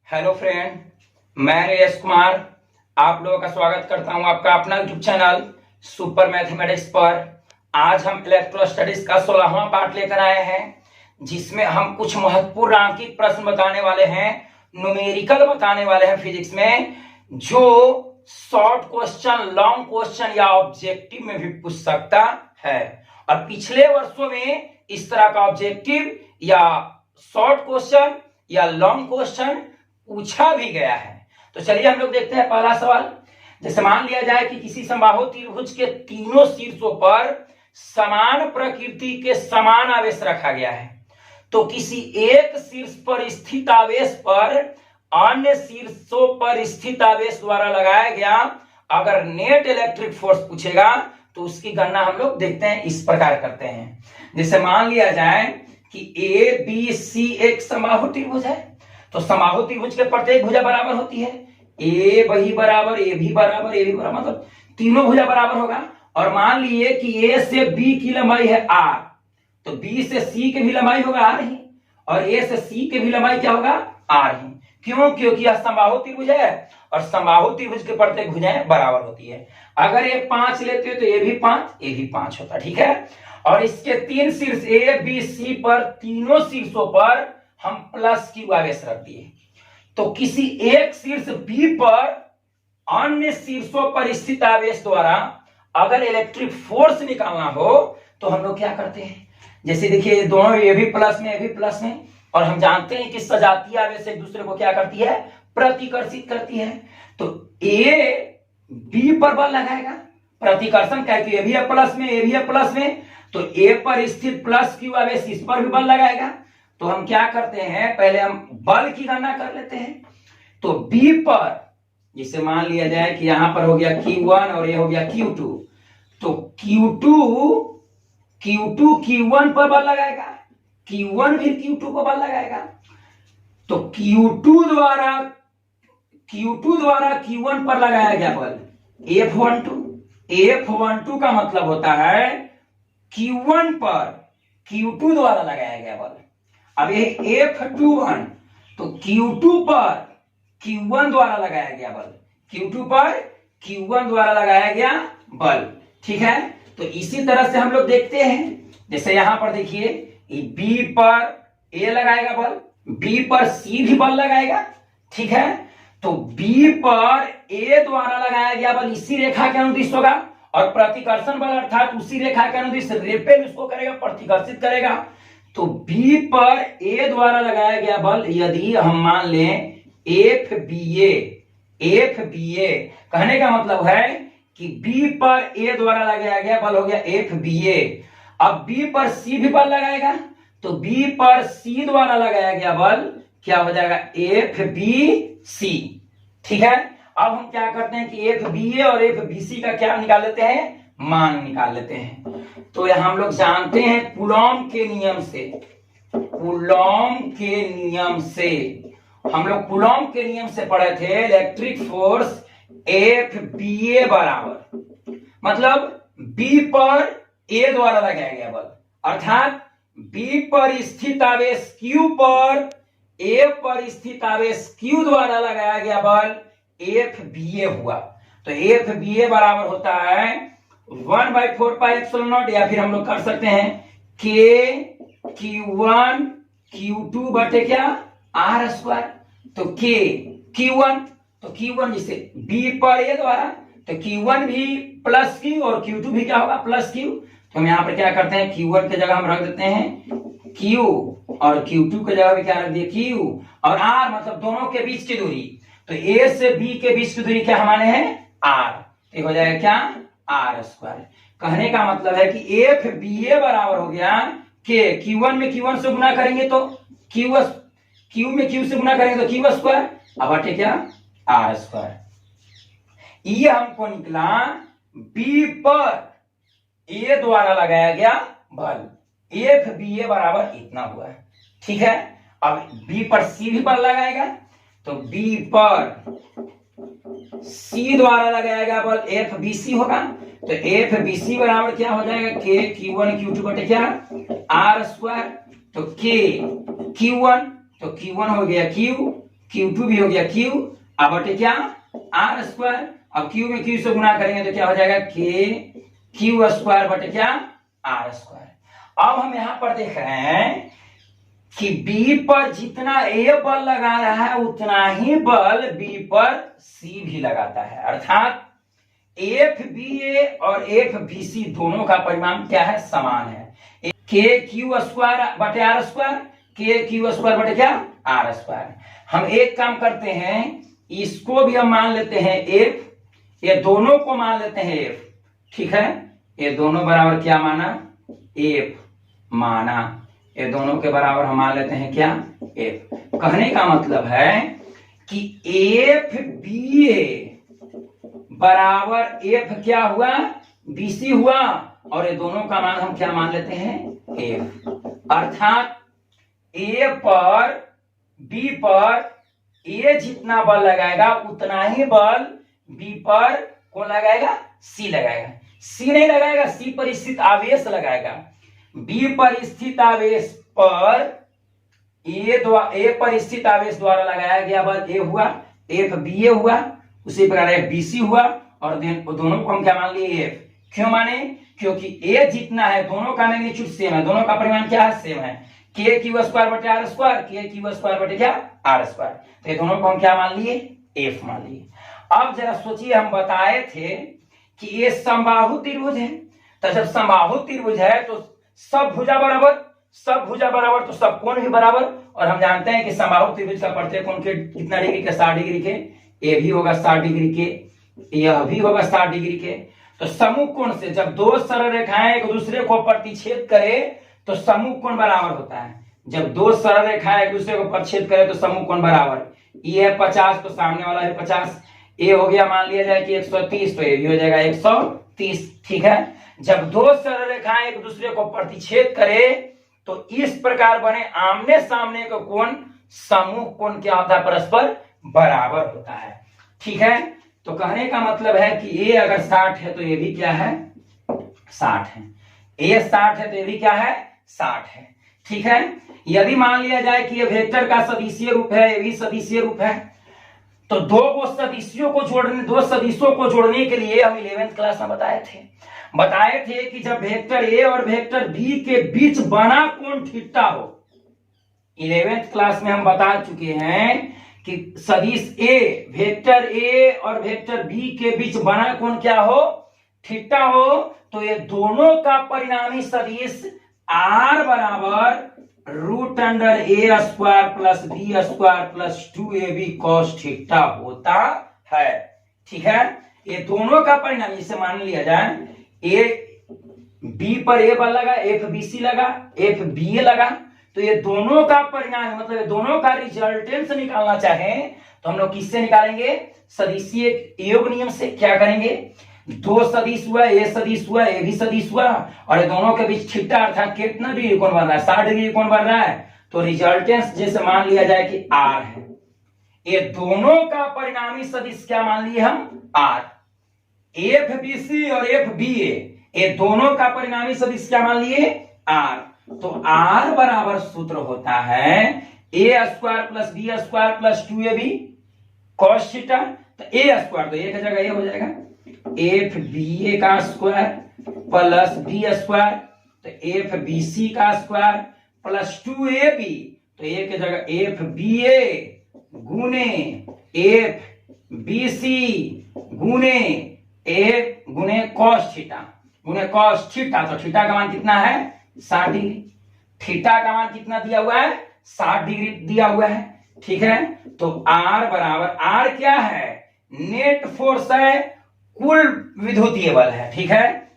Hello friend, मैं नरेश कुमार आप लोगों का स्वागत करता हूं आपका अपना यूट्यूब चैनल सुपर मैथमेटिक्स पर। आज हम इलेक्ट्रो स्टडीज का 16वां पार्ट लेकर आए हैं, जिसमें हम कुछ महत्वपूर्ण अंकित प्रश्न बताने वाले हैं, न्यूमेरिकल बताने वाले हैं फिजिक्स में, जो शॉर्ट क्वेश्चन, लॉन्ग क्वेश्चन या ऑब्जेक्टिव में भी पूछ सकता है। और पिछले वर्षों में इस तरह का ऑब्जेक्टिव या शॉर्ट क्वेश्चन या लॉन्ग क्वेश्चन पूछा भी गया है। तो चलिए हम लोग देखते हैं पहला सवाल। जैसे मान लिया जाए कि किसी समबाहु त्रिभुज के तीनों शीर्षों पर समान प्रकृति के समान आवेश रखा गया है, तो किसी एक शीर्ष पर स्थित आवेश पर अन्य शीर्षों पर स्थित आवेश द्वारा लगाया गया अगर नेट इलेक्ट्रिक फोर्स पूछेगा तो उसकी गणना हम लोग देखते हैं, इस प्रकार करते हैं। जैसे मान लिया जाए कि ए बी सी एक समबाहु त्रिभुज है, तो समबाहु त्रिभुज के प्रत्येक भुजा बराबर होती है। ए भी बराबर, ए भी बराबर, ए भी बराबर, मतलब तीनों भुजा बराबर होगा। और मान लिए कि ए से बी की लंबाई है आर, तो बी से सी की भी लंबाई होगा आर ही, और ए से सी की भी लंबाई क्या होगा आर ही। क्यों? क्योंकि यह समबाहु त्रिभुज है और समबाहु त्रिभुज के प्रत्येक भुजाएं बराबर होती है। अगर ये 5 लेते हो तो ये भी 5, ये भी 5 होता, ठीक है। और इसके तीन शीर्ष ए बी सी पर, तीनों शीर्षों पर हम प्लस क्यू आवेश रख दिए। तो किसी एक शीर्ष बी पर अन्य शीर्षों पर स्थित आवेश द्वारा अगर इलेक्ट्रिक फोर्स निकालना हो तो हम लोग क्या करते हैं, जैसे देखिए दोनों ये भी प्लस में, ये भी प्लस में, और हम जानते हैं कि सजातीय आवेश एक दूसरे को क्या करती है, प्रतिकर्षित करती है। तो ए बी पर बल लगाएगा, प्रतिकर्षण कहती है, ये भी है प्लस में, ये भी है प्लस में, तो ए पर स्थित प्लस क्यू आवेश इस पर भी बल लगाएगा। तो हम क्या करते हैं, पहले हम बल की गणना कर लेते हैं। तो बी पर, जिसे मान लिया जाए कि यहां पर हो गया Q1 और ये हो गया Q2, तो Q2 Q1 पर बल लगाएगा, Q1 भी Q2 पर बल लगाएगा। तो Q2 द्वारा Q1 पर लगाया गया बल F12 का मतलब होता है Q1 पर Q2 द्वारा लगाया गया बल। अब ये F21, तो Q2 पर Q1 द्वारा लगाया गया बल, Q2 पर Q1 द्वारा लगाया गया बल, ठीक है। तो इसी तरह से हम लोग देखते हैं, जैसे यहां पर देखिए B पर A लगाएगा बल, B पर C भी बल लगाएगा, ठीक है। तो B पर A द्वारा लगाया गया बल इसी रेखा के अनुदिश होगा, और प्रतिकर्षण बल अर्थात उसी रेखा के अनुदिश रेपेल उसको करेगा, प्रतिकर्षित करेगा। तो B पर A द्वारा लगाया गया बल यदि हम मान लें FBA, कहने का मतलब है कि B पर A द्वारा लगाया गया बल हो गया FBA। अब B पर C भी बल लगाएगा, तो B पर C द्वारा लगाया गया बल क्या हो जाएगा, FBC, ठीक है। अब हम क्या करते हैं कि FBA और FBC का क्या निकाल लेते हैं, मान निकाल लेते हैं। तो यहां हम लोग जानते हैं कूलॉम के नियम से, हम लोग कूलॉम के नियम से पढ़े थे, इलेक्ट्रिक फोर्स FBA बराबर, मतलब B पर A द्वारा लगाया गया बल, अर्थात B पर स्थित आवेश Q पर A पर स्थित आवेश Q द्वारा लगाया गया बल FBA हुआ। तो FBA बराबर होता है 1/4πε0, या फिर हम लोग कर सकते हैं K Q1 Q2 बटे क्या R स्क्वायर। तो Q1 जिसे B पर A द्वारा, तो Q1 भी प्लस Q और Q2 भी क्या होगा प्लस Q। तो हम यहाँ पर क्या करते हैं, Q1 की जगह हम रख देते हैं Q, और Q2 की जगह भी क्या रख दिए Q, और R मतलब दोनों के बीच की दूरी। तो A से B के बीच की दूरी क्या हमारे हैं R, तो हो जाएगा क्या R स्क्वायर। कहने का मतलब है कि FBA बराबर हो गया K, Q1 में Q1 से गुना करेंगे तो Q में Q से गुना करेंगे तो Q स्क्वायर, अब बटे क्या R स्क्वायर। ये हमको निकला B पर A द्वारा लगाया गया बल, FBA बराबर इतना हुआ, ठीक है। अब B पर C भी बल लगाएगा, तो B पर C द्वारा लगाया गया बल FBC होगा, तो FBC बराबर क्या हो जाएगा, K Q1 Q2 बटे क्या R स्क्वायर। तो K Q1, तो Q1 हो गया Q, Q2 भी हो गया Q अब बटे क्या R स्क्वायर। अब Q में Q से गुना करेंगे तो क्या हो जाएगा K Q स्क्वायर बटे क्या R स्क्वायर। अब हम यहां पर देख रहे हैं कि B पर जितना A बल लगा रहा है उतना ही बल B पर C भी लगाता है, अर्थात FBA और FBC दोनों का परिमाण क्या है समान है। KQ स्क्वायर बटे R स्क्वायर, KQ स्क्वायर बटे क्या R स्क्वायर। हम एक काम करते हैं, इसको भी हम मान लेते हैं F, ये दोनों को मान लेते हैं F, ठीक है। ये दोनों बराबर क्या माना F माना, ये दोनों के बराबर हम मान लेते हैं क्या F। कहने का मतलब है कि FBA बराबर F क्या हुआ BC हुआ, और ये दोनों का मान हम क्या मान लेते हैं F। अर्थात A पर B पर A जितना बल लगाएगा उतना ही बल B पर कौन लगाएगा C लगाएगा। C नहीं लगाएगा, C पर स्थित आवेश लगाएगा। B पर स्थित आवेश पर A पर स्थित आवेश द्वारा लगाया गया बल A हुआ, FBA हुआ, उसी प्रकार FBC हुआ, और दोनों को हम क्या मान लिए F। क्यों माने, क्योंकि A जितना है दोनों का मैग्नीट्यूड सेम है, दोनों का परिमाण क्या है सेम है, KQ स्क्वायर बटे R स्क्वायर, KQ स्क्वायर बटे क्या R स्क्वायर। तो ये दोनों को हम क्या मान लिए F मान लिए। अब जरा सोचिए, हम बताए थे कि ये समबाहु त्रिभुज है, तो जब समबाहु त्रिभुज है तो सब भुजा बराबर, सब भुजा बराबर तो सब कोण भी बराबर, और हम जानते हैं कि समबाहु त्रिभुज का प्रत्येक कोण के कितना डिग्री के 60 डिग्री के, ये भी होगा 60 डिग्री के, यह भी होगा 60 डिग्री के। तो समूह कोण से जब दो सरल रेखाएं एक दूसरे को प्रतिच्छेद करे तो समूह कोण बराबर होता है। जब दो सरल रेखाएं एक दूसरे को प्रतिच्छेद करे तो समूह कोण बराबर, ये है 50 तो सामने वाला है 50, ये हो गया मान लिया जाए कि 130 तो ये भी हो जाएगा 130, ठीक है। जब दो सरल रेखाएं एक दूसरे को प्रतिच्छेद करे तो इस प्रकार बने आमने सामने का कोण समूह कोण क्या होता है परस्पर बराबर होता है, ठीक है। तो कहने का मतलब है कि ये अगर 60 है तो ये भी क्या है 60 है, ये 60 है तो ये भी क्या है 60 है, ठीक है। यदि मान लिया जाए कि ये वेक्टर का सदिशीय रूप है, ये भी सदिशीय रूप है, तो दो सदिशों को जोड़ने के लिए हम 11th क्लास में बताए थे कि जब वेक्टर ए और वेक्टर बी के बीच बना कोण थीटा हो, 11th क्लास में हम बता चुके हैं कि सदिश ए, वेक्टर ए और वेक्टर बी के बीच बना कोण क्या हो थीटा हो, तो ये दोनों का परिणामी सदिश आर बराबर √a square plus B square plus 2ab cos theta होता है, ठीक है। ये दोनों का परिणाम इसे मान लिया जाए, ए बी पर ए बल लगा, FBC लगा, FBA लगा, तो ये दोनों का परिणाम मतलब दोनों का रिजल्टेंट निकालना चाहें तो हम लोग किससे निकालेंगे, सदिशीय योग नियम से। क्या करेंगे, दो सदिश हुआ, ए सदिश हुआ, ए भी सदिश हुआ, और ये दोनों के बीच थीटा अर्थात कितना डिग्री कोण बन रहा है 60 डिग्री कोण बन रहा है, तो रिजल्टेंस जैसे मान लिया जाए कि आर है। ये दोनों का परिणामी सदिश क्या मान लिए हम आर। FBC और FBA ये दोनों का परिणामी सदिश क्या मान लिए आर। तो आर बराबर सूत्र होता है a square plus B square plus 2ab cos theta. तो a स्क्वायर तो एक जगह ये हो जाएगा FBA का स्क्वायर प्लस बी स्क्वायर, तो FBC का स्क्वायर प्लस 2ab, तो एक जगह FBA गुने FBC गुने cos थीटा तो थीटा का मान कितना है 60 डिग्री। थीटा का मान कितना दिया हुआ है 60 डिग्री दिया हुआ है, ठीक है। तो R बराबर, R क्या है नेट फोर्स है, कुल विद्युतीय बल है, ठीक है।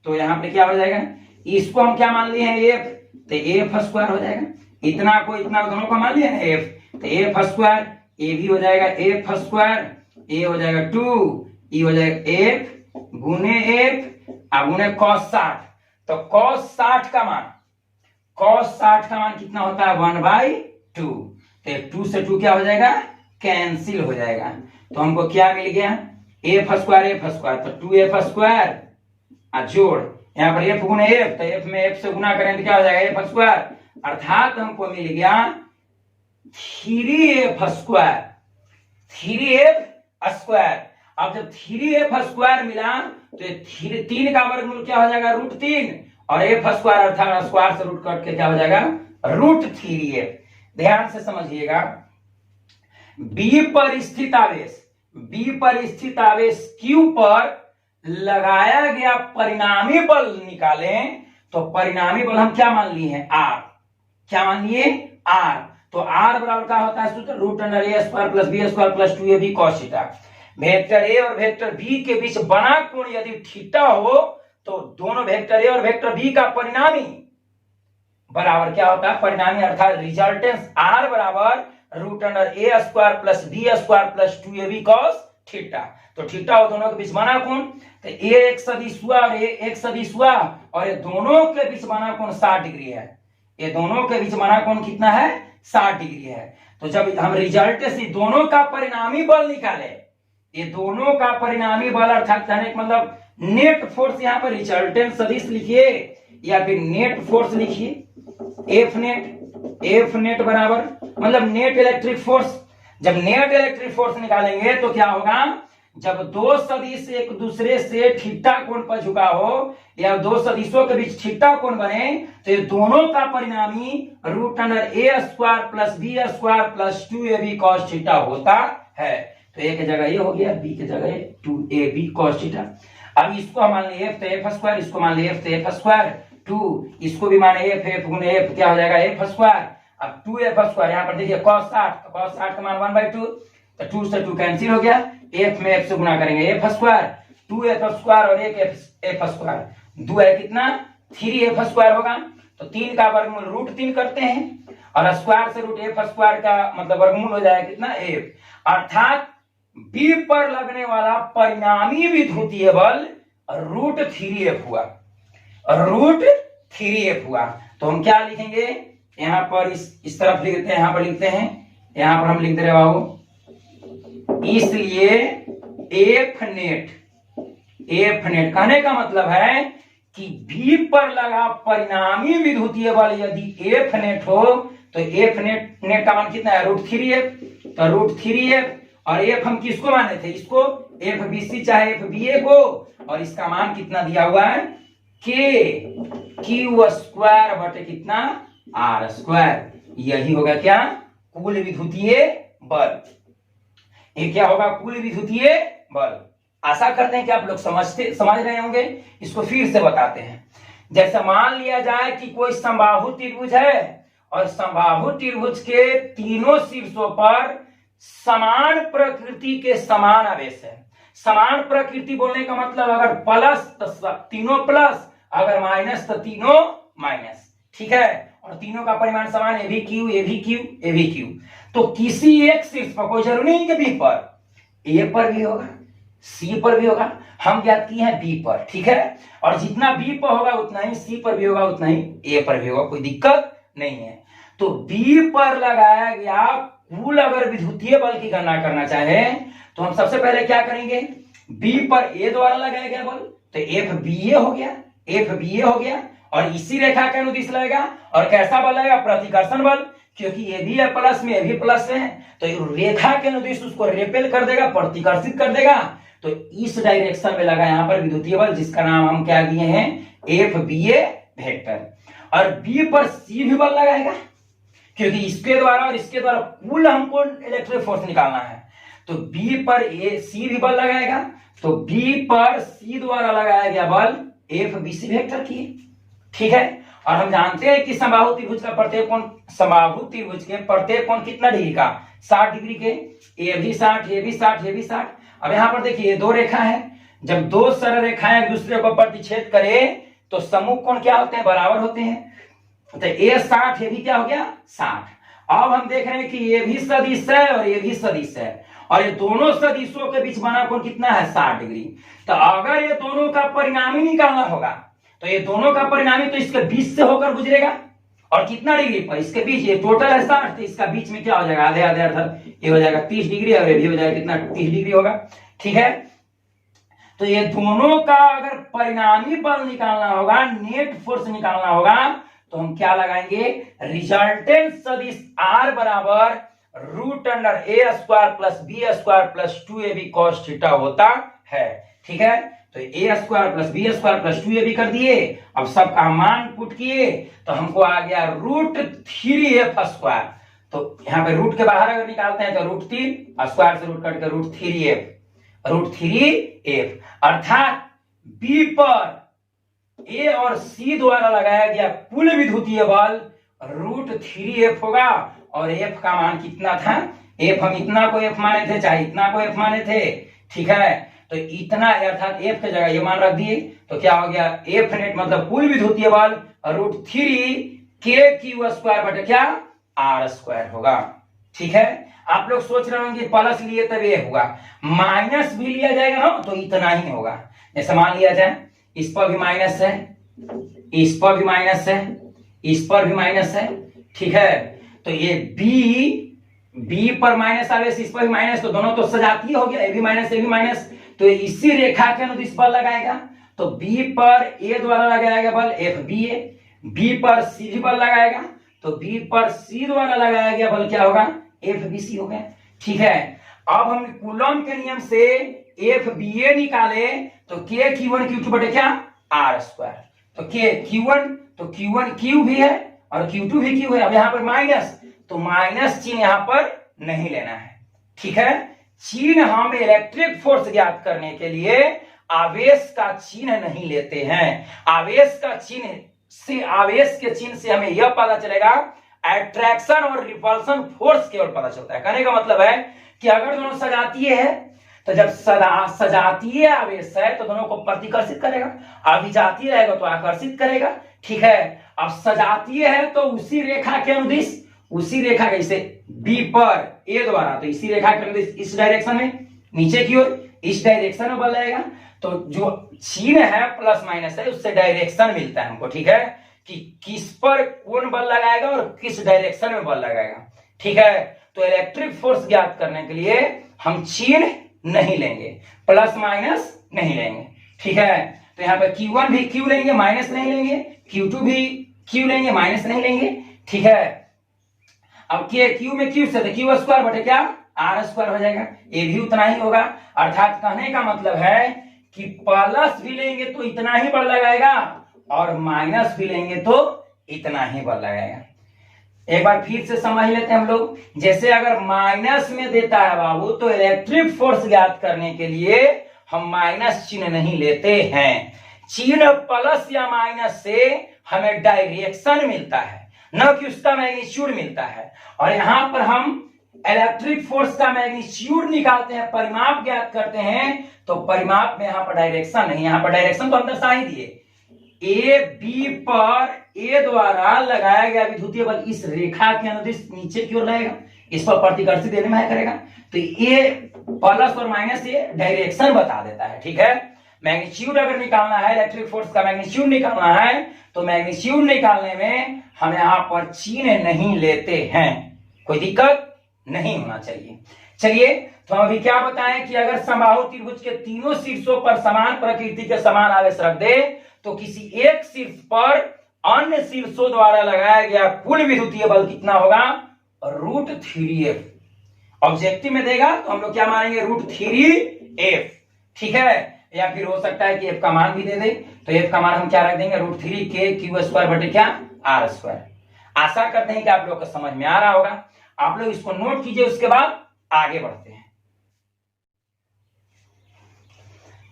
तो यहां पे क्या हो जाएगा, इसको हम क्या मान लिए हैं F, तो F स्क्वायर हो जाएगा, इतना को इतना दोनों को मान लिया है F, तो F स्क्वायर, ये भी हो जाएगा F स्क्वायर, ये हो जाएगा 2, ये हो जाएगा F गुने F गुने cos 60। तो cos 60 का मान कितना होता है 1/2, तो 2 से 2 क्या हो जाएगा कैंसिल हो जाएगा। तो हमको क्या मिल गया F स्क्वायर, तो 2F स्क्वायर जोड़ यहाँ पर F गुने F, तो F में F से गुना करें तो क्या हो जाएगा F स्क्वायर, अर्थात हमको मिल गया 3f²। 3f²। अब जब 3f² मिला तो ये 3 का वर्गमूल क्या हो जाएगा, √3, और f² अर्थात स्क्वायर से रूट कट के क्या हो जाएगा, √3f। ध्यान से समझिएगा, B पर स्थित आवेश Q पर लगाया गया परिणामी बल निकालें तो परिणामी बल हम क्या मान लिए हैं, R। क्या मान लिए, R। तो R बराबर क्या होता है सूत्र, √a² + b² + 2ab cos theta. Vector A और वेक्टर B के बीच बना कोण यदि थीटा हो तो दोनों वेक्टर A और वेक्टर B का परिणामी बराबर क्या होता है, परिणामी अर्थात रिजल्टेंस R बराबर √a² + b² + 2ab cos theta. तो थीटा और दोनों के बीच बना कोण, तो A एक सदिश हुआ और A एक सदिश हुआ, और ये दोनों के बीच बना कोण 60 डिग्री है। ये दोनों के बीच बना कोण कितना है, 60 डिग्री है। तो जब हम रिजल्ट से दोनों का परिणामी बल निकाले, ये दोनों का परिणामी बल अर्थात कहने का मतलब नेट फोर्स, यहाँ पर रिजल्टेंट सदिश लिखिए या फिर नेट फोर्स लिखिए, एफ नेट बराबर मतलब नेट इलेक्ट्रिक फोर्स। जब नेट इलेक्ट्रिक फोर्स निकालेंगे तो क्या होगा, जब दो सदिश एक दूसरे से थीटा कोण पर झुका हो या दो सदिशों के बीच थीटा कोण बने तो ये दोनों का परिणामी √a² + b² + 2ab cos theta होता है। तो a की जगह ये हो गया, b की जगह 2ab cos थीटा। अब इसको हम मान लिए f तो f², इसको मान लिए f तो f², 2 इसको भी माने f गुने f क्या हो जाएगा f²। अब 2f², यहाँ पर देखिए cos 60, तो cos 60 का मान 1/2, तो 2 से 2 कैंसिल हो गया, f में f से गुना करेंगे f², 2f² और एक f², 2 है कितना 3f² होगा। तो 3 का वर्गमूल √3 करते हैं और स्क्वायर से √f² का मतलब वर्गमूल हो जाएगा कितना f, अर्थात B पर लगने वाला परिणामी विद्युतीय बल √3f हुआ, √3f हुआ। तो हम क्या लिखेंगे, यहाँ पर इस तरफ लिखते हैं, यहाँ पर लिखते हैं, यहाँ पर हम लिख दे रहे बाबू, इसलिए एफ नेट कहने का मतलब है कि B पर लगा परिणामी विद्युतीय बल यदि एफ नेट हो तो एफ नेट का मान कितना है, √3f। तो √3f और एफ हम किसको माने थे, इसको FBC चाहे FBA को, और इसका मान कितना दिया हुआ है, KQ² बटे कितना R²। यही होगा क्या, कुल विद्युतीय बल। ये क्या होगा, कुल विद्युतीय बल। आशा करते हैं कि आप लोग समझ रहे होंगे। इसको फिर से बताते हैं। जैसे मान लिया जाए कि कोई समबाहु त्रिभुज है और समबाहु त्रिभुज के तीनों शीर्षों पर समान प्रकृति के समान आवेश है। समान प्रकृति बोलने का मतलब अगर प्लस तो तीनों प्लस, अगर माइनस तो तीनों माइनस, ठीक है, और तीनों का परिमाण समान, ए भी क्यू। तो किसी एक शीर्ष पर, कोई जरूरी नहीं कि बी पर, ए पर भी होगा, सी पर भी होगा, हम ज्ञात किए हैं बी पर, ठीक है, और जितना बी पर होगा उतना ही सी पर भी होगा, उतना ही ए पर भी होगा, कोई दिक्कत नहीं है। तो बी पर लगाया गया कुल अगर विद्युतीय बल की गणना करना चाहे तो हम सबसे पहले क्या करेंगे, बी पर ए द्वारा लगाया गया बल तो FBA हो गया, और इसी रेखा के अनुदिश लगेगा, और कैसा बल लगेगा, प्रतिकर्षण बल, क्योंकि ये भी है प्लस में, ये भी प्लस में है, तो रेखा के अनुदिश उसको रेपेल कर देगा, प्रतिकर्षित कर देगा। तो इस डायरेक्शन में लगा यहाँ पर विद्युतीय बल, जिसका नाम हम क्या दिए हैं, FBA वेक्टर। और बी पर सी भी बल लगाएगा, क्योंकि इसके द्वारा और इसके द्वारा कुल हमको इलेक्ट्रिक फोर्स निकालना है। तो बी पर सी भी बल लगाएगा, तो बी पर सी द्वारा लगाया गया बल FBC वेक्टर की, ठीक है। और हम जानते हैं कि समबाहु त्रिभुज का प्रत्येक कोण, समबाहु त्रिभुज के प्रत्येक कोण कितना डिग्री का, 60 डिग्री के, ये भी 60, ये भी 60, ये भी 60। अब यहाँ पर देखिए दो रेखा है, जब दो सरल रेखाएं एक दूसरे को प्रतिच्छेद करे तो समूह कोण क्या होते हैं, बराबर होते हैं। तो ये 60, ये भी क्या हो गया 60। अब हम देख रहे हैं कि ये भी सदिश है और ये भी सदिश है, और ये दोनों सदिशों के बीच बना कोण कितना है, 60 डिग्री। तो अगर ये दोनों का परिणामी निकालना होगा तो ये दोनों का परिणामी तो इसके बीच से होकर गुजरेगा, और कितना डिग्री पर, इसके बीच, ये टोटल है 60, तो इसका बीच में क्या हो जाएगा, आधे आधे अर्थात ये हो जाएगा 30 डिग्री, और ये भी हो जाएगा कितना, 30 डिग्री होगा, ठीक है। तो ये दोनों का अगर परिणामी बल निकालना होगा, नेट फोर्स निकालना होगा, तो हम क्या लगाएंगे, रिजल्टेंट सदिश r बराबर root under A square plus B square plus 2ab cos theta होता है। ठीक है, तो A square plus B square plus 2ab कर दिए। अब सबका मान पुट किए तो हमको आ गया रूट 3f स्क्वायर। तो यहाँ पे रूट के बाहर अगर निकालते हैं तो रूट 3 स्क्वायर से रूट कट कर रूट 3f अर्थात बी पर ए और सी द्वारा लगाया गया कुल विद्युतीय बल रूट 3f होगा। और f का मान कितना था, f हम इतना को f माने थे, चाहे इतना को f माने थे। ठीक है, तो इतना अर्थात f की जगह ये मान रख दिए तो क्या हो गया, f नेट मतलब कुल विद्युतीय बल रूट 3k स्क्वायर बटे क्या r स्क्वायर होगा। ठीक है, आप लोग सोच रहे होंगे प्लस लिए तब ये होगा, माइनस भी लिया जाएगा ना तो इतना ही होगा। जैसे मान लिया जाए इस पर भी माइनस है, इस पर भी माइनस है, इस पर भी माइनस है। ठीक है, तो ये बी पर माइनस आवेश, इस पर भी माइनस, तो दोनों तो सजातीय हो गया, ए भी माइनस, तो इसी रेखा के अनुदिश बल लगाएगा। तो बी पर ए द्वारा लगाया बल एफ बी ए, बी पर सी भी बल लगाएगा तो बी पर सी द्वारा लगाया गया बल क्या होगा, एफ बी सी हो गया। ठीक है, अब हम कूलम के नियम से एफ बी ए निकाले तो के Q1 Q2 बटे क्या आर स्क्वायर। तो के Q1 तो Q1 Q भी है और Q2 भी Q है। अब यहाँ पर माइनस, तो माइनस चिन्ह यहाँ पर नहीं लेना है। ठीक है, चिन्ह हम इलेक्ट्रिक फोर्स ज्ञात करने के लिए आवेश का चिन्ह नहीं लेते हैं। आवेश के चिन्ह से हमें यह पता चलेगा, अट्रैक्शन और रिपल्शन फोर्स केवल पता चलता है। कहने का मतलब है कि अगर दोनों सजातीय है तो जब सजातीय आवेश है तो दोनों को प्रतिकर्षित करेगा, अभिजातीय रहेगा तो आकर्षित करेगा। ठीक है, अब सजातीय है तो उसी रेखा के अनुदिश, उसी रेखा के जैसे बी पर ए द्वारा, तो इसी रेखा के अनुदिश इस डायरेक्शन में, नीचे की ओर इस डायरेक्शन में बल लगेगा। तो जो चिन्ह है प्लस माइनस है उससे डायरेक्शन मिलता है हमको। ठीक है, कि किस पर कौन बल लगाएगा और किस डायरेक्शन में बल लगाएगा। ठीक है, तो इलेक्ट्रिक फोर्स ज्ञात करने के लिए हम चिन्ह नहीं लेंगे, प्लस माइनस नहीं लेंगे। ठीक है, तो यहाँ पे Q1 भी Q लेंगे, माइनस नहीं लेंगे, Q2 भी Q लेंगे, माइनस नहीं लेंगे। ठीक है, अब Q में Q से तो Q स्क्वायर बटे क्या R स्क्वायर हो जाएगा, ये भी उतना ही होगा। अर्थात कहने का मतलब है कि प्लस भी लेंगे तो इतना ही बल लगाएगा और माइनस भी लेंगे तो इतना ही बल लगाएगा। एक बार फिर से समझ लेते हैं हम लोग। जैसे अगर माइनस में देता है बाबू तो इलेक्ट्रिक फोर्स ज्ञात करने के लिए हम माइनस चिन्ह नहीं लेते हैं। चिन्ह प्लस या माइनस से हमें डायरेक्शन मिलता है, न कि उसका मैग्नीट्यूड मिलता है। और यहां पर हम इलेक्ट्रिक फोर्स का मैग्नीट्यूड निकालते हैं, परिमाप ज्ञात करते हैं, तो परिमाप में यहां पर डायरेक्शन नहीं, यहां पर डायरेक्शन तो हम दर्शा ही दिए। ए बी पर ए द्वारा लगाया गया विद्युतीय बल इस रेखा के अनुदिश नीचे की ओर रहेगा, इस पर प्रतिकर्षित देने में करेगा। तो ये प्लस और माइनस ये डायरेक्शन बता देता है। ठीक है, मैग्नीट्यूड अगर निकालना है, इलेक्ट्रिक फोर्स का मैग्नीट्यूड निकालना है तो मैग्नीट्यूड निकालने में हम यहां पर चिन्ह नहीं लेते हैं, कोई दिक्कत नहीं होना चाहिए। चलिए, तो हम अभी क्या बताएं कि अगर समबाहु त्रिभुज के तीनों शीर्षों पर समान प्रकृति के समान आवेश रख दे तो किसी एक शीर्ष पर अन्य शीर्षों द्वारा लगाया गया कुल विद्युतीय बल कितना होगा, रूट 3f। ऑब्जेक्टिव में देगा तो हम लोग क्या मानेंगे, रूट 3f। ठीक है, या फिर हो सकता है कि f का मान भी दे दे, तो f का मान हम क्या रख देंगे, रूट 3k स्क्वायर बटे क्या r स्क्वायर। आशा करते हैं कि आप लोग को समझ में आ रहा होगा। आप लोग इसको नोट कीजिए, उसके बाद आगे बढ़ते हैं।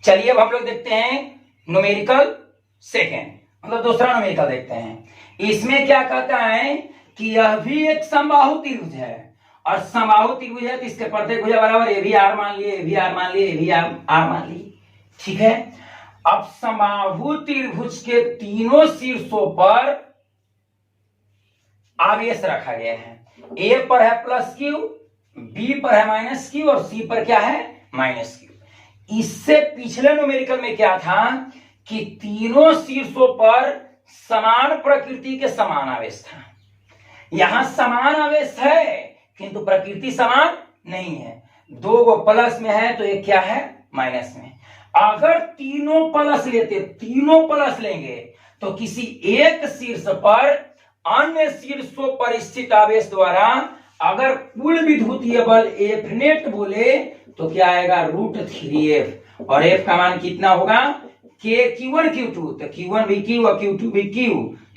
चलिए अब हम लोग देखते हैं न्यूमेरिकल सेकेंड, मतलब दूसरा न्यूमेरिकल देखते हैं। इसमें क्या कहता है कि यह भी एक समबाहु त्रिभुज है, और समबाहु त्रिभुज है तो इसके प्रत्येक भुजा बराबर ए भी आर मान लिए, ए भी आर मान लिए, ए भी आर मान लिए। ठीक है, अब समबाहु त्रिभुज के तीनों शीर्षों पर आवेश रखा गया है। ए पर है प्लस क्यू, बी पर है माइनस क्यू और सी पर क्या है माइनस क्यू। इससे पिछले न्यूमेरिकल में क्या था कि तीनों शीर्षों पर समान प्रकृति के समान आवेश था। यहां समान आवेश है किंतु प्रकृति समान नहीं है, दो गो प्लस में है तो एक क्या है माइनस में। अगर तीनों प्लस लेते, तीनों प्लस लेंगे तो किसी एक शीर्ष पर अन्य शीर्षों पर स्थित आवेश द्वारा अगर कुल विद्युतीय बल F नेट बोले तो क्या आएगा √3F, और F का मान कितना होगा Q1 Q2, तो Q1 भी Q और Q2 भी Q,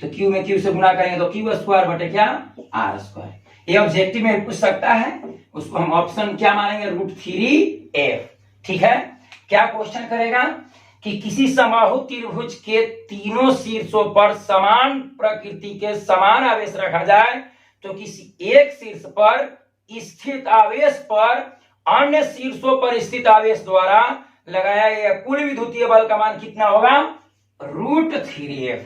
तो Q में Q से गुणा करेंगे तो Q स्क्वायर बटे क्या R स्क्वायर। ये ऑब्जेक्टिव में पूछ सकता है, उसको हम ऑप्शन क्या मानेंगे √3F। ठीक है, क्या क्वेश्चन करेगा कि किसी समबाहु त्रिभुज के तीनों शीर्षों पर समान प्रकृति के समान आवेश रखा जाए तो किसी एक शीर्ष पर स्थित आवेश पर अन्य शीर्षों पर स्थित आवेश द्वारा लगाया गया कुल विद्युतीय बल का मान कितना होगा √3F।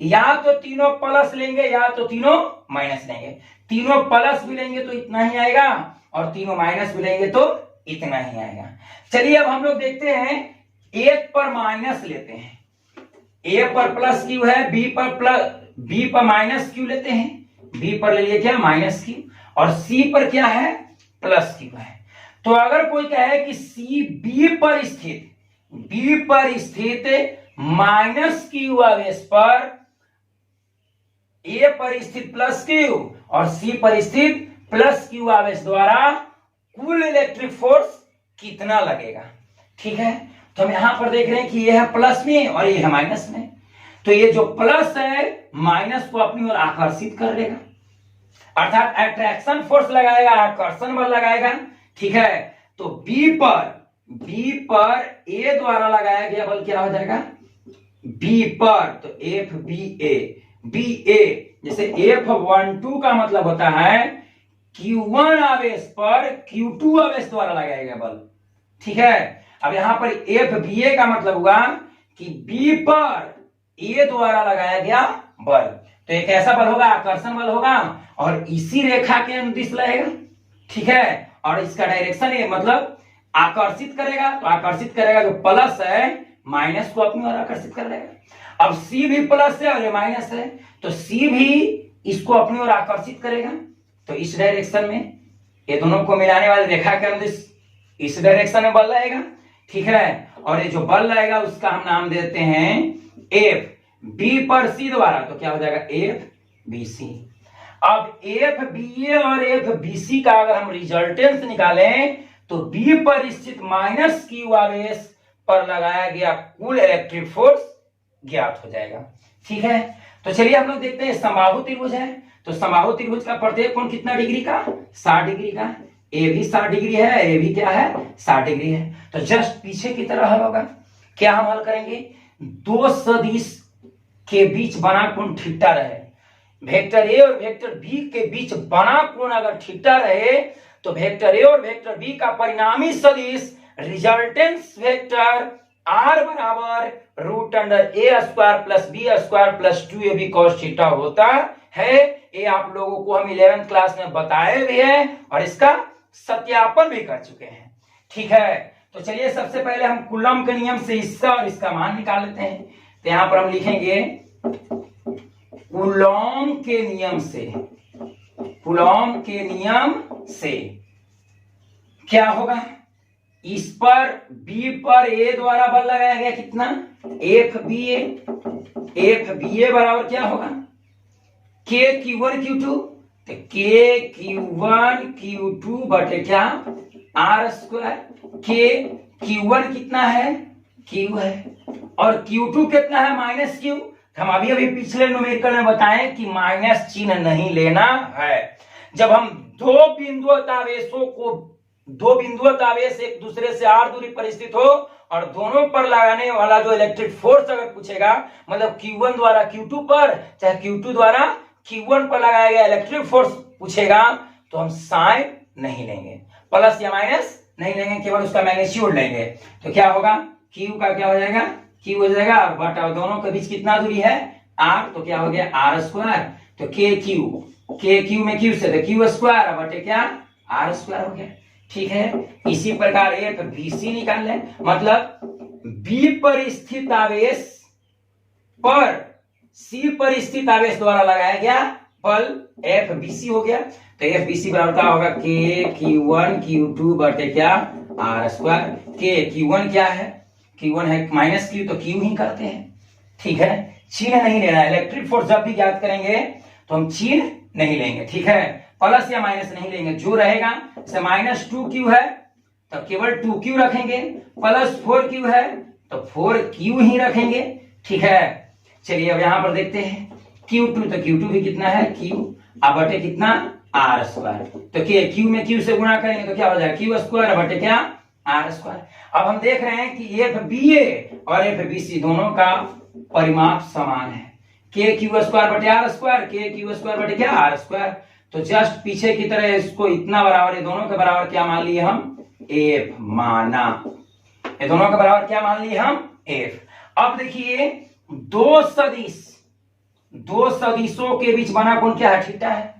या तो तीनों प्लस लेंगे या तो तीनों माइनस लेंगे, तीनों प्लस भी लेंगे तो इतना ही आएगा और तीनों माइनस भी लेंगे तो इतना ही आएगा। चलिए अब हम लोग देखते हैं एक पर माइनस लेते हैं, ए पर प्लस क्यू है, बी पर माइनस क्यू लेते हैं, बी पर ले लिए क्या माइनस क्यू, और सी पर क्या है प्लस क्यू है। तो अगर कोई कहे कि सी बी पर स्थित माइनस क्यू आवेश पर ए पर स्थित प्लस क्यू और सी पर स्थित प्लस क्यू आवेश द्वारा कुल इलेक्ट्रिक फोर्स कितना लगेगा। ठीक है, तो हम यहां पर देख रहे हैं कि ये है प्लस में और ये है माइनस में, तो ये जो प्लस है माइनस को अपनी ओर आकर्षित कर देगा, अर्थात अट्रैक्शन फोर्स लगाएगा, आकर्षण बल लगाएगा। ठीक है, तो बी पर ए द्वारा लगाया गया बल क्या हो जाएगा बी पर, तो एफ बी ए, जैसे F12 का मतलब होता है Q1 आवेश पर Q2 आवेश द्वारा लगाया गया बल। ठीक है, अब यहां पर FBA का मतलब हुआ कि B पर A द्वारा लगाया गया बल, तो एक ऐसा बल होगा आकर्षण बल होगा और इसी रेखा के अनुदिश रहेगा। ठीक है, और इसका डायरेक्शन ये मतलब आकर्षित करेगा, तो आकर्षित करेगा जो प्लस है माइनस को अपनी ओर आकर्षित कर देगा। अब सी भी प्लस है और ये माइनस है, तो सी भी इसको अपनी ओर आकर्षित करेगा, तो इस डायरेक्शन में ये दोनों को मिलाने वाली रेखा के अनुदिश इस डायरेक्शन में बल रहेगा। ठीक है, और ये जो बल रहेगा उसका हम नाम देते हैं एफ, बी पर सी द्वारा, तो क्या हो जाएगा एफ बी सी। अब एफ बी ए और एफ बी सी का अगर हम रिजल्टेंस निकालें तो बी पर स्थित माइनस क्यू आवेश पर लगाया गया कुल इलेक्ट्रिक फोर्स ज्ञात हो जाएगा। ठीक है, तो चलिए हम लोग देखते हैं समबाहु त्रिभुज है, तो समबाहु त्रिभुज का प्रत्येक कोण कितना डिग्री का 60 डिग्री का, ए भी 60 डिग्री है, ए भी क्या है 60 डिग्री है। तो जस्ट पीछे की तरह हल होगा, क्या हम हल करेंगे, दो सदिश के बीच बना कोण थीटा रहे, वेक्टर ए और वेक्टर बी के बीच बना कोण अगर थीटा रहे तो वेक्टर ए और वेक्टर बी का परिणामी सदिश रिजल्टेंस वेक्टर आर बराबर √a² plus b² plus 2ab cos theta होता है। ये आप लोगों को हम 11th क्लास में बताए भी हैं और इसका सत्यापन भी कर चुके हैं। ठीक है, तो चलिए सबसे पहले हम कूलम के नियम से इसका और इसका मान निकाल लेते हैं। तो यहां पर हम लिखेंगे कूलम के नियम से, कूलम के नियम से क्या होगा, इस पर बी पर ए द्वारा बल लगाया गया कितना एफ बी ए बराबर क्या होगा के Q1 Q2, तो के Q1 Q2 बटे क्या R², के Q1 कितना है Q है और Q2 कितना है माइनस Q। हम अभी पिछले न्यूमेरिकल में बताएं कि माइनस चिन्ह नहीं लेना है। जब हम दो बिंदुवत आवेश एक दूसरे से r दूरी पर स्थित हो और दोनों पर लगाने वाला जो इलेक्ट्रिक फोर्स अगर पूछेगा, मतलब Q1 द्वारा Q2 पर चाहे Q2 द्वारा Q1 पर लगाया गया इलेक्ट्रिक फोर्स पूछेगा, तो हम साइन नहीं लेंगे, प्लस या माइनस नहीं लेंगे, केवल उसका मैग्नीट्यूड लेंगे। तो क्या होगा Q का क्या हो जाएगा Q हो जाएगा, बटा दोनों के बीच कितना दूरी है R, तो क्या हो गया R², तो के Q में Q से तो Q² बटे क्या R² हो गया। ठीक है, इसी प्रकार एफ बी सी निकाल लें, मतलब बी पर स्थित आवेश पर सी पर स्थित आवेश द्वारा लगाया गया बल एफ बी सी हो गया। तो एफ बी सी बराबर क्या होगा के Q1 Q2 बटे क्या R², के Q1 क्या है Q1 है माइनस Q, तो Q ही करते हैं। ठीक है, चिन्ह नहीं लेना है। इलेक्ट्रिक फोर्स जब भी ज्ञात करेंगे तो हम चिन्ह नहीं लेंगे, ठीक है, प्लस या माइनस नहीं लेंगे, जो रहेगा जैसे -2q है तो केवल 2q रखेंगे, +4q है तो 4q ही रखेंगे, ठीक है। चलिए अब यहां पर देखते हैं q2, तो q2 भी कितना है q बटे कितना r², तो q में q से गुणा करेंगे तो क्या हो जाएगा q² बटे क्या r²। अब हम देख रहे हैं कि FBA और FBC दोनों का परिमाप समान है, k q² बटे r², k q² बटे क्या r², तो जस्ट पीछे की तरह इसको इतना बराबर, ये दोनों के बराबर क्या मान लिए हम f माना, ये दोनों के बराबर क्या मान लिए हम f। अब देखिए दो सदिशों के बीच बना कोण क्या है थीटा है,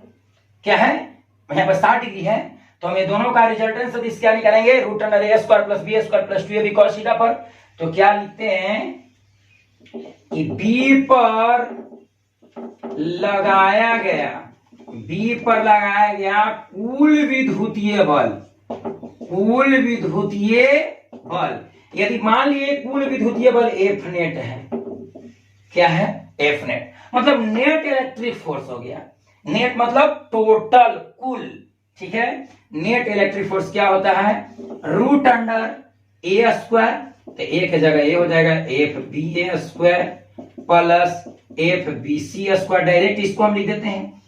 क्या है यहाँ पर 60 डिग्री है, तो हम ये दोनों का रिजल्टेंट सदिश क्या निकालेंगे √a² + b² + 2ab cos theta पर, तो क्या लिखते हैं कि b पर लगाया गया कुल विद्युतीय बल, यदि मान लिए कुल विद्युतीय बल F नेट है, क्या है F नेट, मतलब नेट इलेक्ट्रिक फोर्स हो गया, नेट मतलब टोटल कुल, ठीक है। नेट इलेक्ट्रिक फोर्स क्या होता है √a², तो a की जगह ये हो जाएगा FBA² प्लस FBC², डायरेक्ट इसको हम लिख देते हैं,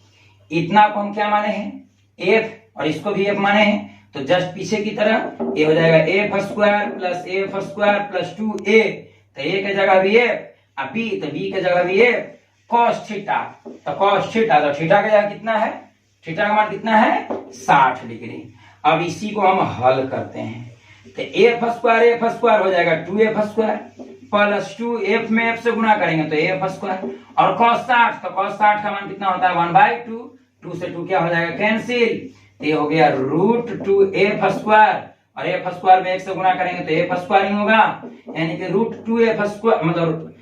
इतना को हम क्या माने हैं f और इसको भी f माने हैं, तो जस्ट पीछे की तरह ये हो जाएगा f² plus f² plus 2a, तो a की जगह भी f, b तो b की जगह भी f cos थीटा, तो cos थीटा, तो थीटा का जगह कितना है, थीटा का मान कितना है 60 डिग्री। अब इसी को हम हल करते हैं, तो f² हो जाएगा 2f² प्लस 2f में f से गुणा करेंगे तो f² और cos 60, तो cos 60 का मान कितना होता है 1/2, 2 से 2 क्या हो जाएगा कैंसिल, ये हो गया √2f² और f² में 1 से गुणा करेंगे तो f² ही होगा, यानी कि √2f² मतलब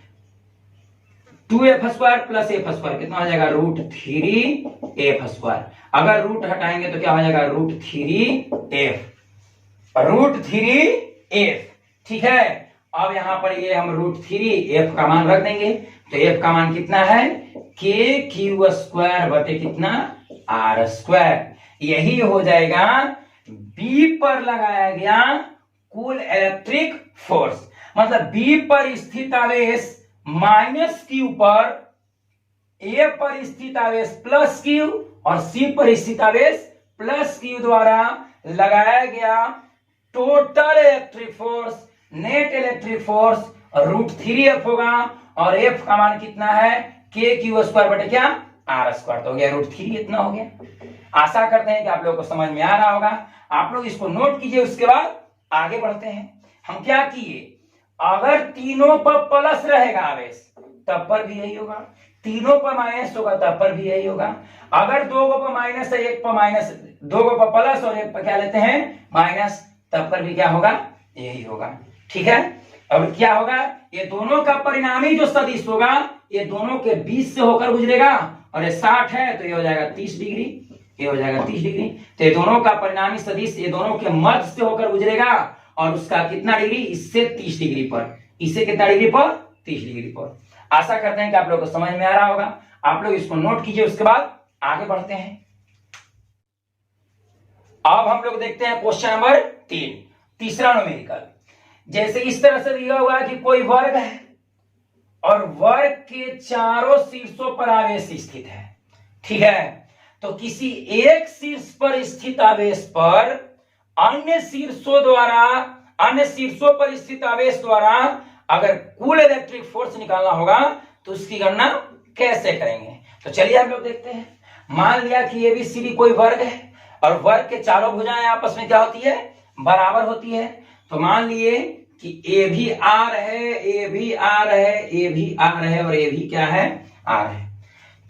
2f² प्लस f² कितना हो जाएगा √3f², अगर रूट हटाएंगे तो क्या हो जाएगा √3f, ठीक है। अब यहां पर ये हम √3f का मान रख देंगे, तो f का मान कितना है k q² बटे कितना r², यही हो जाएगा B पर लगाया गया कुल इलेक्ट्रिक फोर्स, मतलब B पर स्थित आवेश -q पर, A पर स्थित आवेश +q और C पर स्थित आवेश +q द्वारा लगाया गया total electric force, net electric force √3f होगा, और f का मान कितना है k q² बटे क्या r², तो हो गया √3, इतना हो गया। आशा करते हैं कि आप लोगों को समझ में आ रहा होगा, आप लोग इसको नोट कीजिए, उसके बाद आगे बढ़ते हैं। हम क्या किए, अगर तीनों पर प्लस रहेगा आवेश तब पर भी यही होगा, तीनों पर माइनस होगा तब पर भी यही होगा, अगर दो पर माइनस है, एक पर माइनस, दो पर प्लस और एक पर क्या लेते हैं माइनस, तब पर भी क्या होगा यही होगा, ठीक है। अब क्या होगा, ये दोनों का परिणामी जो सदिश होगा ये दोनों के बीच से होकर गुजरेगा, और ये 60 है तो ये हो जाएगा 30 डिग्री, ये हो जाएगा 30 डिग्री, तो ये दोनों का परिणामी सदिश ये दोनों के मध्य से होकर गुजरेगा, और उसका कितना डिग्री, इससे 30 डिग्री पर, इससे कितना डिग्री पर 30 डिग्री पर। आशा करते हैं कि आप लोगों को समझ में आ रहा होगा, आप लोग इसको नोट कीजिए, उसके बाद आगे बढ़ते हैं। अब हम लोग देखते हैं क्वेश्चन नंबर 3, तीसरा न्यूमेरिकल। जैसे इस तरह से दिया हुआ है कि कोई वर्ग है और वर्ग के चारों शीर्षों पर आवेश स्थित है, ठीक है, तो किसी एक शीर्ष पर स्थित आवेश पर अन्य शीर्षों पर स्थित आवेश द्वारा अगर कुल इलेक्ट्रिक फोर्स निकालना होगा तो उसकी गणना कैसे करेंगे। तो चलिए हम लोग देखते हैं। मान लिया कि ABCD कोई वर्ग है और वर्ग के चारों भुजाएं आपस में क्या होती है, बराबर होती है, तो मान लिए कि A भी R है, A भी R है, A भी R है और A भी क्या है R है,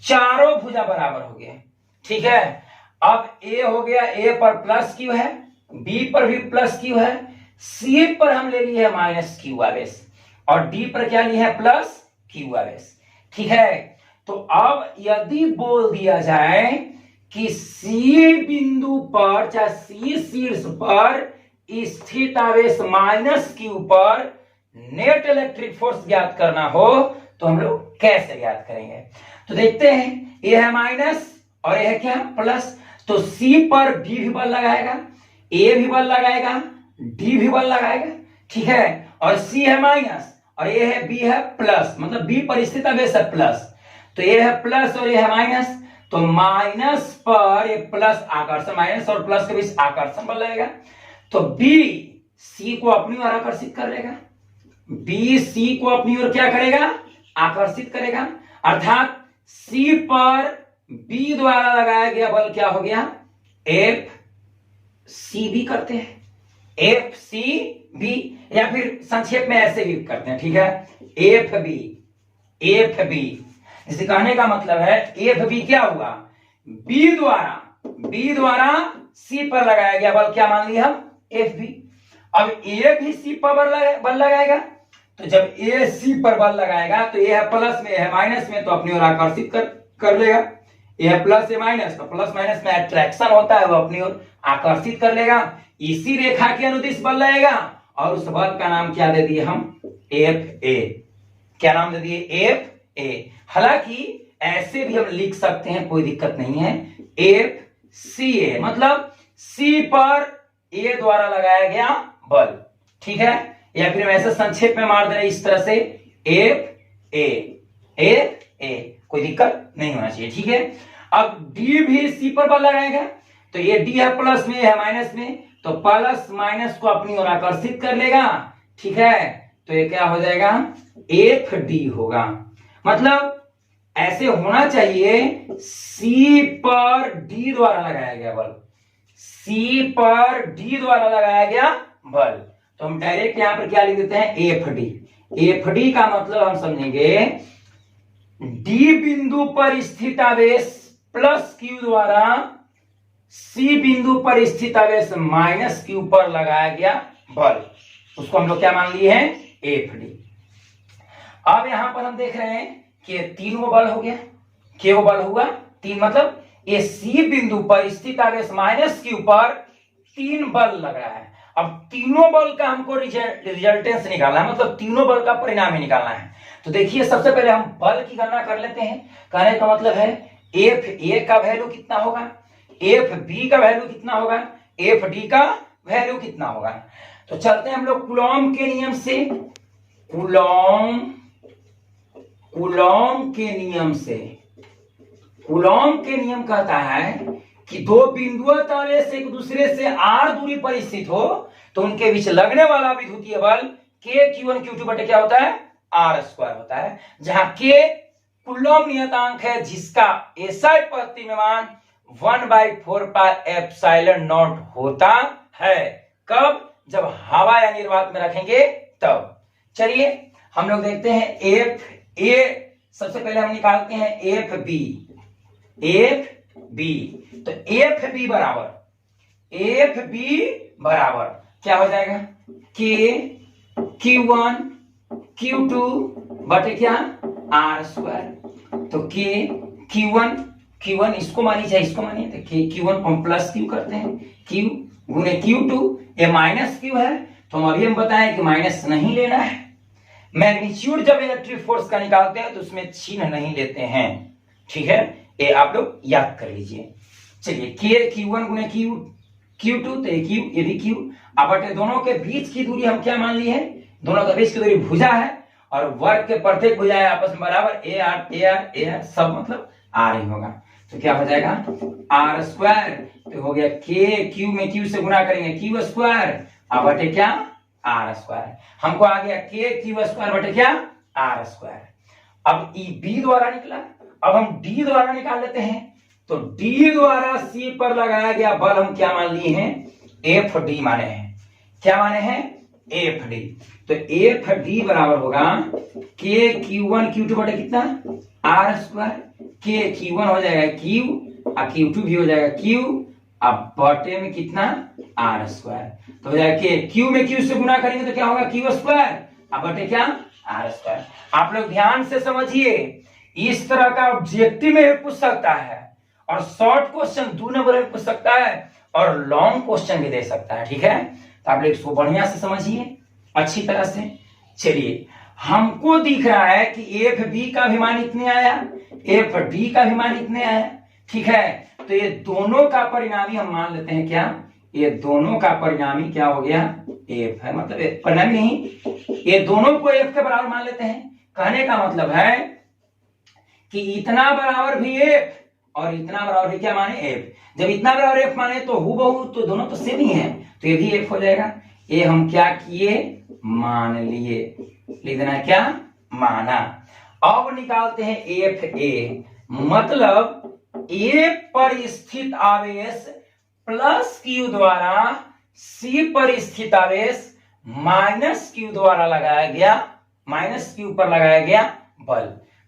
चारों भुजा बराबर हो गए, ठीक है। अब A हो गया, A पर +q है, B पर भी +q है, C पर हम ले लिए -q आवेश और D पर क्या लिए है +q आवेश, ठीक है। तो अब यदि बोल दिया जाए कि C बिंदु पर चाहे C शीर्ष पर स्थित आवेश -q पर नेट इलेक्ट्रिक फोर्स ज्ञात करना हो, तो हम लोग कैसे याद करेंगे? तो देखते हैं, ये है माइनस और ये है क्या प्लस। तो सी पर बी भी बल लगाएगा, ए भी बल लगाएगा, डी भी बल लगाएगा, ठीक है। और सी है माइनस और ये है बी है प्लस, मतलब बी पर स्थित आवेश है प्लस, तो ये है प्लस और ये है माइनस। तो माइनस पर ये प्लस आकर्षण, माइनस और प्लस के बीच आकर्षण बल लगेगा, तो बी सी को अपनी ओर आकर्षित करेगा, बी सी को अपनी ओर क्या करेगा? आकर्षित करेगा। अर्थात सी पर बी द्वारा लगाया गया बल क्या हो गया? एफ सी बी करते हैं, एफ सी बी, या फिर संक्षेप में ऐसे भी करते हैं, ठीक है, एफ बी, एफ बी। इसे कहने का मतलब है एफ बी क्या हुआ? बी द्वारा सी पर लगाया गया बल क्या मान लिया हम? F B. अब ए भी सी पर बल लगाएगा, तो जब ए सी पर बल लगाएगा तो ये है प्लस में, है माइनस में, तो अपनी ओर आकर्षित कर लेगा। ये है प्लस से माइनस, तो प्लस माइनस में अट्रैक्शन होता है, वो अपनी ओर आकर्षित कर लेगा। इसी रेखा के अनुदिश बल लगेगा और उस बल का नाम क्या दे दिए हम? F A. क्या नाम दे दिए? F A. हालांकि ऐसे भी हम लिख सकते हैं, कोई दिक्कत नहीं है, एफ सी ए, मतलब सी पर ए द्वारा लगाया गया बल, ठीक है। या फिर हम ऐसे संक्षेप में मार दे रहे इस तरह से, एफ ए, एफ ए, कोई दिक्कत नहीं होना चाहिए, ठीक है। अब डी भी सी पर बल लगाएगा, तो ये डी है प्लस में, है माइनस में, तो प्लस माइनस को अपनी ओर आकर्षित कर लेगा, ठीक है। तो ये क्या हो जाएगा? एफ डी होगा। मतलब ऐसे होना चाहिए, सी पर डी द्वारा लगाया गया बल, सी पर डी द्वारा लगाया गया बल, तो हम डायरेक्ट यहां पर क्या लिख देते हैं? F D. एफ डी का मतलब हम समझेंगे डी बिंदु पर स्थित आवेश प्लस क्यू द्वारा सी बिंदु पर स्थित आवेश माइनस क्यू पर लगाया गया बल, उसको हम लोग क्या मान लिए हैं? F D. अब यहां पर हम देख रहे हैं कि तीन वो बल हो गया, क्या वो बल हुआ? तीन, मतलब ये सी बिंदु पर स्थित आवेश माइनस क्यू पर तीन बल लग रहा है। अब तीनों बल का हमको रिजल्टेंस निकालना है, मतलब तीनों बल का परिणाम ही निकालना है। तो देखिए, सबसे पहले हम बल की गणना कर लेते हैं। कहने का मतलब है एफ ए का वैल्यू कितना होगा, एफ बी का वैल्यू कितना होगा, एफ डी का वैल्यू कितना होगा। तो चलते हैं हम लोग कूलॉम के नियम से, कूलॉम के नियम से। कूलॉम के नियम कहता है कि दो बिंदुवत आवेश एक दूसरे से आर दूरी पर स्थित हो तो उनके बीच लगने वाला विद्युतीय बल के Q1 Q2 बटे क्या होता है? आर स्क्वायर होता है, जहां के कूलॉम नियतांक है, जिसका एसआई पद्धति में मान 1/4 पाई एप्सिलॉन नॉट होता है। कब? जब हवा या निर्वात में रखेंगे तब। चलिए हम लोग देखते हैं एफ ए, सबसे पहले हम निकालते हैं एफ बी, एफ बी। तो एफ बी बराबर क्या हो जाएगा? के Q1 Q2 बटे क्या? R square. तो के Q1 इसको मानिए चाहे इसको मानिए, तो के Q1 को हम प्लस क्यू करते हैं, Q गुने Q2, ये माइनस क्यू है, तो हम बताएं कि माइनस नहीं लेना है। मैग्नीट्यूड जब इलेक्ट्रिक फोर्स का निकालते हैं तो उसमें चिन्ह नहीं लेते हैं, ठीक है, ये आप लोग याद कर लीजिए। चलिए के Q1 गुने Q2, तो ये भी Q, अब बटे दोनों के बीच की दूरी हम क्या मान ली है? दोनों के बीच की दूरी भुजा है और वर्ग के प्रत्येक भुजा है आपस में बराबर, ए आर सब मतलब आर ही होगा। तो क्या हो जाएगा? R square. तो हो गया के क्यू में क्यू से गुना करेंगे क्यू स्क्वायर, अब बटे क्या? R square. हमको आ गया के क्यू स्क्वायर बटे क्या? R square. अब ई बी द्वारा निकला, अब हम डी द्वारा निकाल लेते हैं। तो डी द्वारा सी पर लगाया गया बल हम क्या मान लिए हैं? एफ डी माने हैं। क्या माने हैं? F D. तो एफ डी बराबर होगा के Q1 Q2 बटे कितना? R square. के Q1 हो जाएगा Q और Q2 भी हो जाएगा Q, अब बटे में कितना? R square. तो हो जाएगा के Q में Q से गुना करेंगे तो क्या होगा? Q स्क्वायर, अब बटे क्या? R square. आप लोग ध्यान से समझिए, इस तरह का ऑब्जेक्टिव में भी पूछ सकता है और शॉर्ट क्वेश्चन 2 नंबर में पूछ सकता है और लॉन्ग क्वेश्चन भी दे सकता है, ठीक है। तो आप लोग इसको बढ़िया से समझिए अच्छी तरह से। चलिए हमको दिख रहा है कि एफ बी का भी मान इतने आया, एफ डी का भी मान इतने आया, ठीक है। तो ये दोनों का परिणामी हम मान लेते हैं क्या, ये दोनों का परिणामी क्या हो गया, एफ है, मतलब परिणामी नहीं, ये दोनों को एफ के बराबर मान लेते हैं। कहने का मतलब है कि इतना बराबर भी एफ और इतना बराबर भी क्या माने, एफ। जब इतना बराबर एफ माने तो हूबहू तो दोनों तो सेम ही है, तो ये भी एफ हो जाएगा। ये हम क्या किए, मान लिए, लिख देना है क्या, माना। अब निकालते हैं एफ ए, मतलब ए पर स्थित आवेश प्लस क्यू द्वारा सी पर स्थित आवेश माइनस क्यू द्वारा लगाया गया, माइनस क्यू पर लगाया गया बल।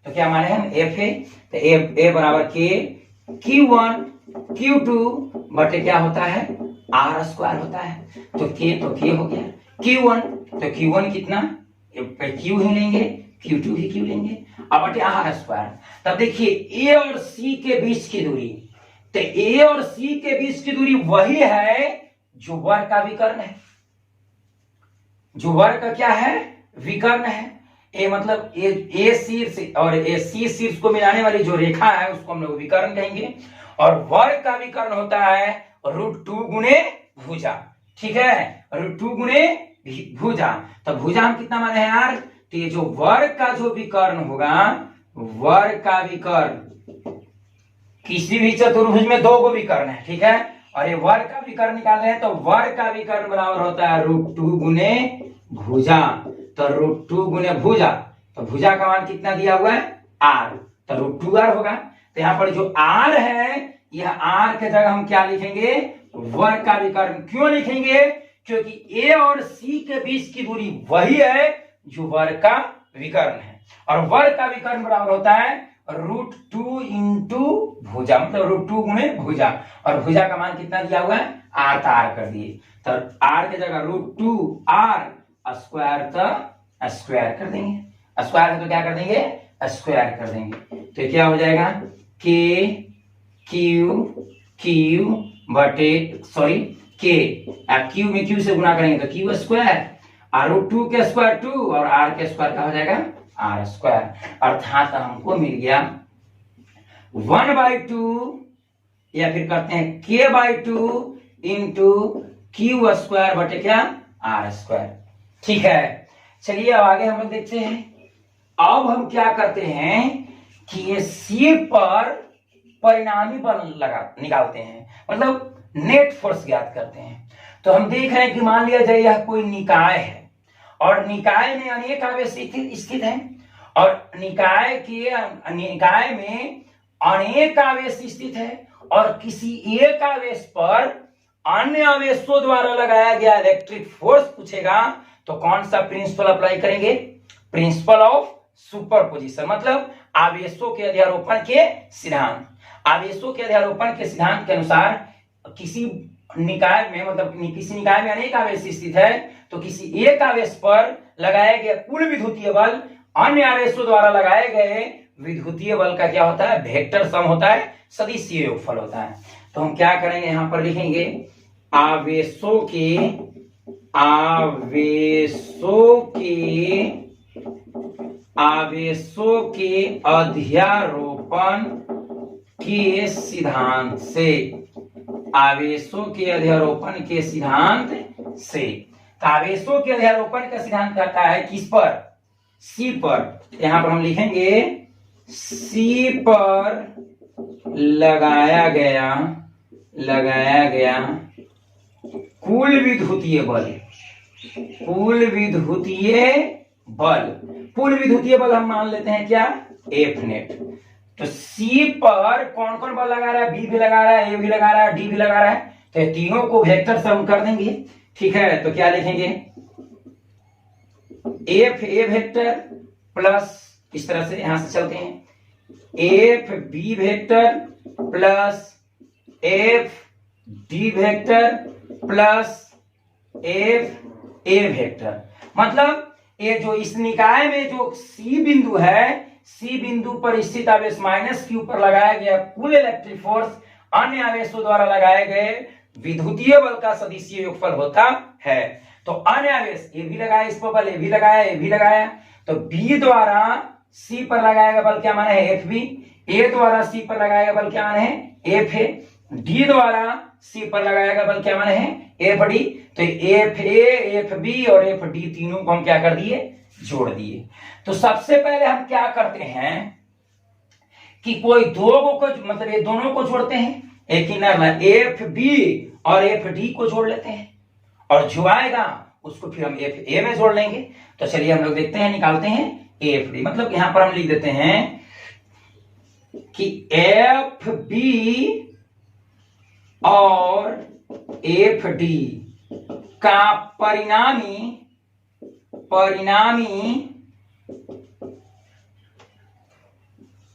तो क्या माने हम, एफ ए, तो एफ ए बराबर के Q1 Q2 बटे क्या होता है, आर स्क्वायर होता है। तो के हो गया Q1, तो Q1 कितना, Q ही लेंगे, Q2 भी Q लेंगे, अब बटे आर स्क्वायर। तब देखिए ए और सी के बीच की दूरी, तो ए और सी के बीच की दूरी वही है जो वर्ग का विकर्ण है, जो वर्ग का क्या है, विकर्ण है। ए मतलब ए शीर्ष और ए सी शीर्ष को मिलाने वाली जो रेखा है उसको हम लोग विकर्ण कहेंगे, और वर्ग का विकर्ण होता है √2 गुणे भुजा, ठीक है, √2 गुणे भुजा। तो भुजा हम कितना माने हैं यार, तो ये जो वर्ग का जो विकर्ण होगा, वर्ग का विकर्ण किसी भी चतुर्भुज में दो को विकर्ण है, ठीक है, और ये वर्ग का विकर्ण निकाल रहे हैं, तो वर्ग का विकर्ण बराबर होता है √2 गुणे भुजा। तो √2 गुणे भुजा, तो भुजा का मान कितना दिया हुआ है, आर, तो √2r होगा। तो यहाँ पर जो आर है, यह आर के जगह हम क्या लिखेंगे, वर्ग का विकर्ण। क्यों लिखेंगे, क्योंकि ए और सी के बीच की दूरी वही है जो वर्ग का विकर्ण है, और वर्ग का विकर्ण बराबर होता है √2 इंटू भुजा, मतलब √2 गुणे भुजा, और भुजा का मान कितना दिया हुआ है, आर, तो आर कर दिए, तो आर के जगह √2r स्क्वायर, तो स्क्वायर कर देंगे, स्क्वायर है तो क्या कर देंगे, स्क्वायर कर देंगे। तो क्या हो जाएगा, के क्यू बटे सॉरी के, अब क्यू में क्यू से गुना करेंगे तो क्यू स्क्वायर, और √2 के स्क्वायर 2 और आर के स्क्वायर का हो जाएगा आर स्क्वायर। अर्थात हमको मिल गया 1/2, या फिर करते हैं k/2 इंटू क्यू स्क्वायर बटे क्या, आर स्क्वायर, ठीक है। चलिए अब आगे हम लोग देखते हैं। अब हम क्या करते हैं कि ये सी पर परिणामी बल निकालते हैं, मतलब नेट फोर्स ज्ञात करते हैं। तो हम देख रहे हैं कि मान लिया जाए यह कोई निकाय है, और निकाय में अनेक आवेश स्थित है, और निकाय में अनेक आवेश स्थित है, और किसी एक आवेश पर अन्य आवेशों द्वारा लगाया गया इलेक्ट्रिक फोर्स पूछेगा, तो कौन सा प्रिंसिपल अप्लाई करेंगे, प्रिंसिपल ऑफ सुपरपोजिशन, मतलब आवेशों के अध्यारोपण के सिद्धांत। आवेशों के अध्यारोपण के सिद्धांत के अनुसार किसी निकाय में, मतलब किसी निकाय में अनेक आवेश स्थित है, तो किसी एक आवेश पर लगाया गया कुल विद्युतीय बल अन्य आवेशों द्वारा लगाए गए विद्युतीय बल का क्या होता है, वेक्टर सम होता है, सदिशीय योगफल होता है। तो हम क्या करेंगे, यहां पर लिखेंगे आवेशों के अध्यारोपण के सिद्धांत से, आवेशों के अध्यारोपण के सिद्धांत से। आवेशों के अध्यारोपण का सिद्धांत कहता है किस पर, सी पर। यहां पर हम लिखेंगे सी पर लगाया गया कुल विद्युतीय बल हम मान लेते हैं क्या, एफ नेट। तो सी पर कौन कौन बल लगा रहा है, बी भी लगा रहा है, ए भी लगा रहा है, डी भी लगा रहा है, तो तीनों को वेक्टर सम कर देंगे, ठीक है। तो क्या लिखेंगे, एफ ए वेक्टर प्लस, इस तरह से यहां से चलते हैं, F B vector plus F D vector plus F A vector. मतलब ये जो इस निकाय में जो सी बिंदु है, सी बिंदु पर स्थित आवेश माइनस क्यू पर लगाया गया कुल इलेक्ट्रिक फोर्स अन्य आवेशों द्वारा लगाए गए विद्युतीय बल का सदिशीय योगफल होता है। तो अन्य आवेश, ये भी लगाया इस पर बल, ये भी लगाया, ये भी लगाया, तो बी द्वारा सी पर लगाएगा बल क्या माने है एफ बी, ए द्वारा सी पर लगाएगा बल क्या माने है एफ ए, डी द्वारा सी पर लगाएगा बल क्या माने है एफ डी। तो एफ ए, एफ बी और एफ डी तीनों को हम क्या कर दिए, जोड़ दिए। तो सबसे पहले हम क्या करते हैं कि कोई दो को मतलब ये दोनों को जोड़ते हैं, एक ही ना एफ बी और एफ डी को जोड़ लेते हैं, और जो आएगा उसको फिर हम एफ ए में जोड़ लेंगे। तो चलिए हम लोग देखते हैं, निकालते हैं एफ डी। मतलब यहां पर हम लिख देते हैं कि एफ बी और एफ डी का परिणामी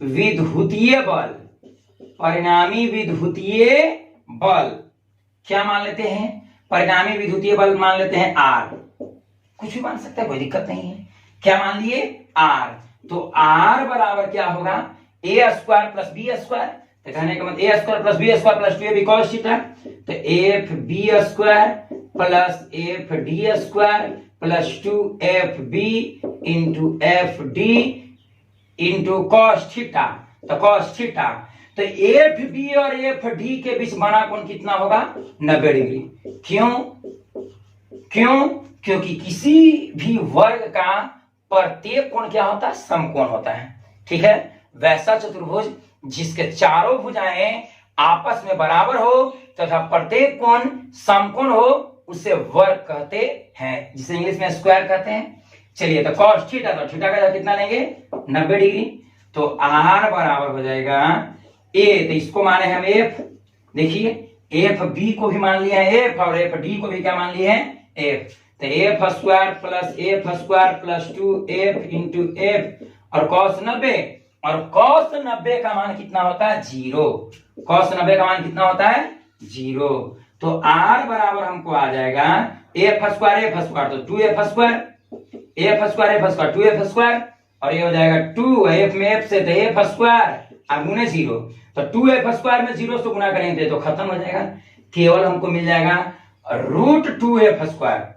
विद्युतीय बल, परिणामी विद्युतीय बल क्या मान लेते हैं, परिणामी विद्युतीय बल मान लेते हैं आर, कुछ भी मान सकते हैं, कोई दिक्कत नहीं है। क्या मान लिए आर। तो आर बराबर क्या होगा A square plus B square, तो कहने का मतलब A square plus B square plus 2 B cos theta. तो F B square plus F D square plus 2 F B into F D into cos theta. तो cos theta, तो F B और F D के बीच बना कोण कितना होगा 90 डिग्री। क्यों? क्योंकि किसी भी वर्ग का प्रत्येक कोण क्या होता है, समकोण होता है। ठीक है, वैसा चतुर्भुज जिसके चारों भुजाएं आपस में बराबर हो तथा प्रत्येक कोण समकोण हो उसे वर्ग कहते हैं, जिसे इंग्लिश में स्क्वायर कहते हैं। चलिए, तो cos थीटा, तो थीटा का कितना लेंगे 90 डिग्री। तो आर बराबर हो जाएगा ए, तो इसको माने हम एफ। देखिए एफ बी को भी मान लिया है एफ, और एफ डी को भी क्या मान लिया है एफ। तो F square plus 2 F into F और cos 90, और cos 90 का मान कितना होता है 0। cos 90 का मान कितना होता है 0। तो आर बराबर हमको आ जाएगा एफ स्क्वायर तो 2 एफ स्क्वायर और ये हो जाएगा 2 एफ में एफ से तो एफ स्क्वायर और गुने 0। तो 2 एफ स्क्वायर में 0 से गुना करेंगे तो खत्म हो जाएगा, केवल हमको मिल जाएगा √2 एफ स्क्वायर।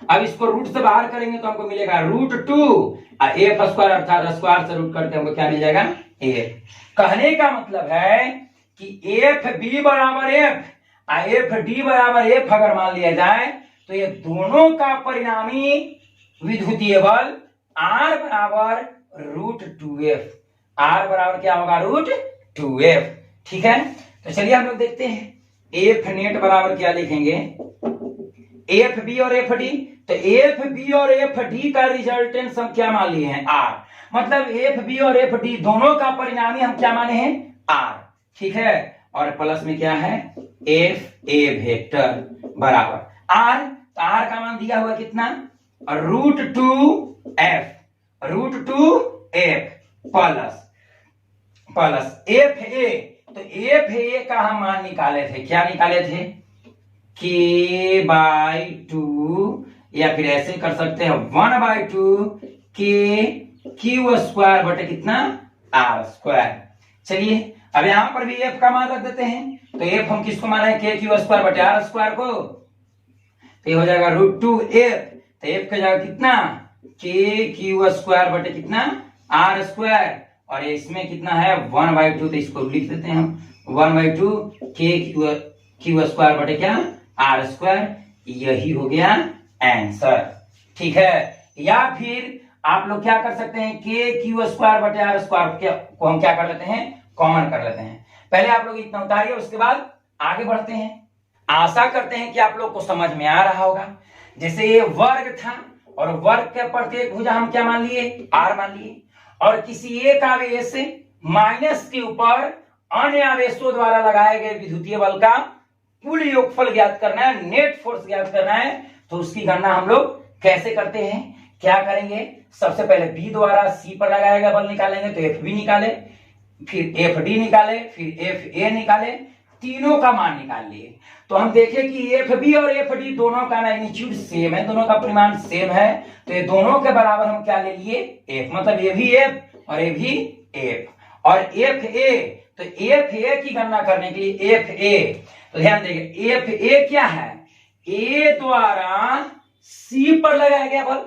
अब इसको रूट से बाहर करेंगे तो हमको मिलेगा √2 और एफ स्क्वायर, अर्थात स्क्वायर से रूट करके हमको क्या मिल जाएगा एफ। कहने का मतलब है कि एफ बी बराबर एफ और एफ डी बराबर एफ अगर मान लिया जाए तो ये दोनों का परिणामी विद्युतीय बल आर बराबर √2f। आर बराबर क्या होगा √2f। ठीक है, तो चलिए हम लोग देखते हैं एफ नेट बराबर क्या लिखेंगे, एफ बी और एफ डी। तो एफ बी और एफ डी का रिजल्टेंट हम क्या मान लिए हैं आर, मतलब एफ बी और एफ डी दोनों का परिणामी हम क्या माने हैं आर। ठीक है, और प्लस में क्या है एफ ए वेक्टर बराबर आर। तो आर का मान दिया हुआ कितना √2f प्लस एफ ए। तो एफ ए का हम मान निकाले थे, क्या निकाले थे k/2, या फिर ऐसे कर सकते हैं 1/2 k क्यू स्क्वायर बटे कितना आर स्क्वायर। चलिए अब यहां पर भी एफ का मान रख देते हैं, तो एफ हम किसको माना है k क्यू स्क्वायर बटे आर स्क्वायर को, तो ये हो जाएगा √2f। तो एफ का जाएगा कितना k क्यू स्क्वायर बटे कितना आर स्क्वायर, और इसमें कितना है 1/2, तो इसको लिख देते हैं हम 1/2 k क्यू स्क्वायर बटे क्या आर स्क्वायर। यही हो गया आंसर। ठीक है, या फिर आप लोग क्या कर सकते हैं k क्यू स्क्वायर बटे आर स्क्वायर को हम क्या कर लेते हैं कॉमन कर लेते हैं। पहले आप लोग इतना उतारिए, उसके बाद आगे बढ़ते हैं। आशा करते हैं कि आप लोग को समझ में आ रहा होगा। जैसे ये वर्ग था और वर्ग के प्रत्येक भुजा हम क्या मान लिए आर मान लिए, और किसी एक आवेश माइनस के ऊपर अन्य आवेशों द्वारा लगाए गए विद्युतीय बल का कुल योगफल ज्ञात करना है, नेट फोर्स ज्ञात करना है। तो उसकी गणना हम लोग कैसे करते हैं, क्या करेंगे, सबसे पहले बी द्वारा सी पर लगाया गया बल निकालेंगे, तो एफ बी निकाले, फिर एफ डी निकाले, फिर एफ ए निकाले, तीनों का मान निकाल लिए। तो हम देखें कि एफ बी और एफ डी दोनों का मैग्नीट्यूड सेम है, दोनों का परिमाण सेम है, तो ये दोनों के बराबर हम क्या ले लिए एफ, मतलब ये भी एफ और ये भी एफ। और एफ ए, तो एफ ए की गणना करने के लिए एफ ए, तो ध्यान देंगे एफ ए क्या है, ए द्वारा सी पर लगाया गया बल,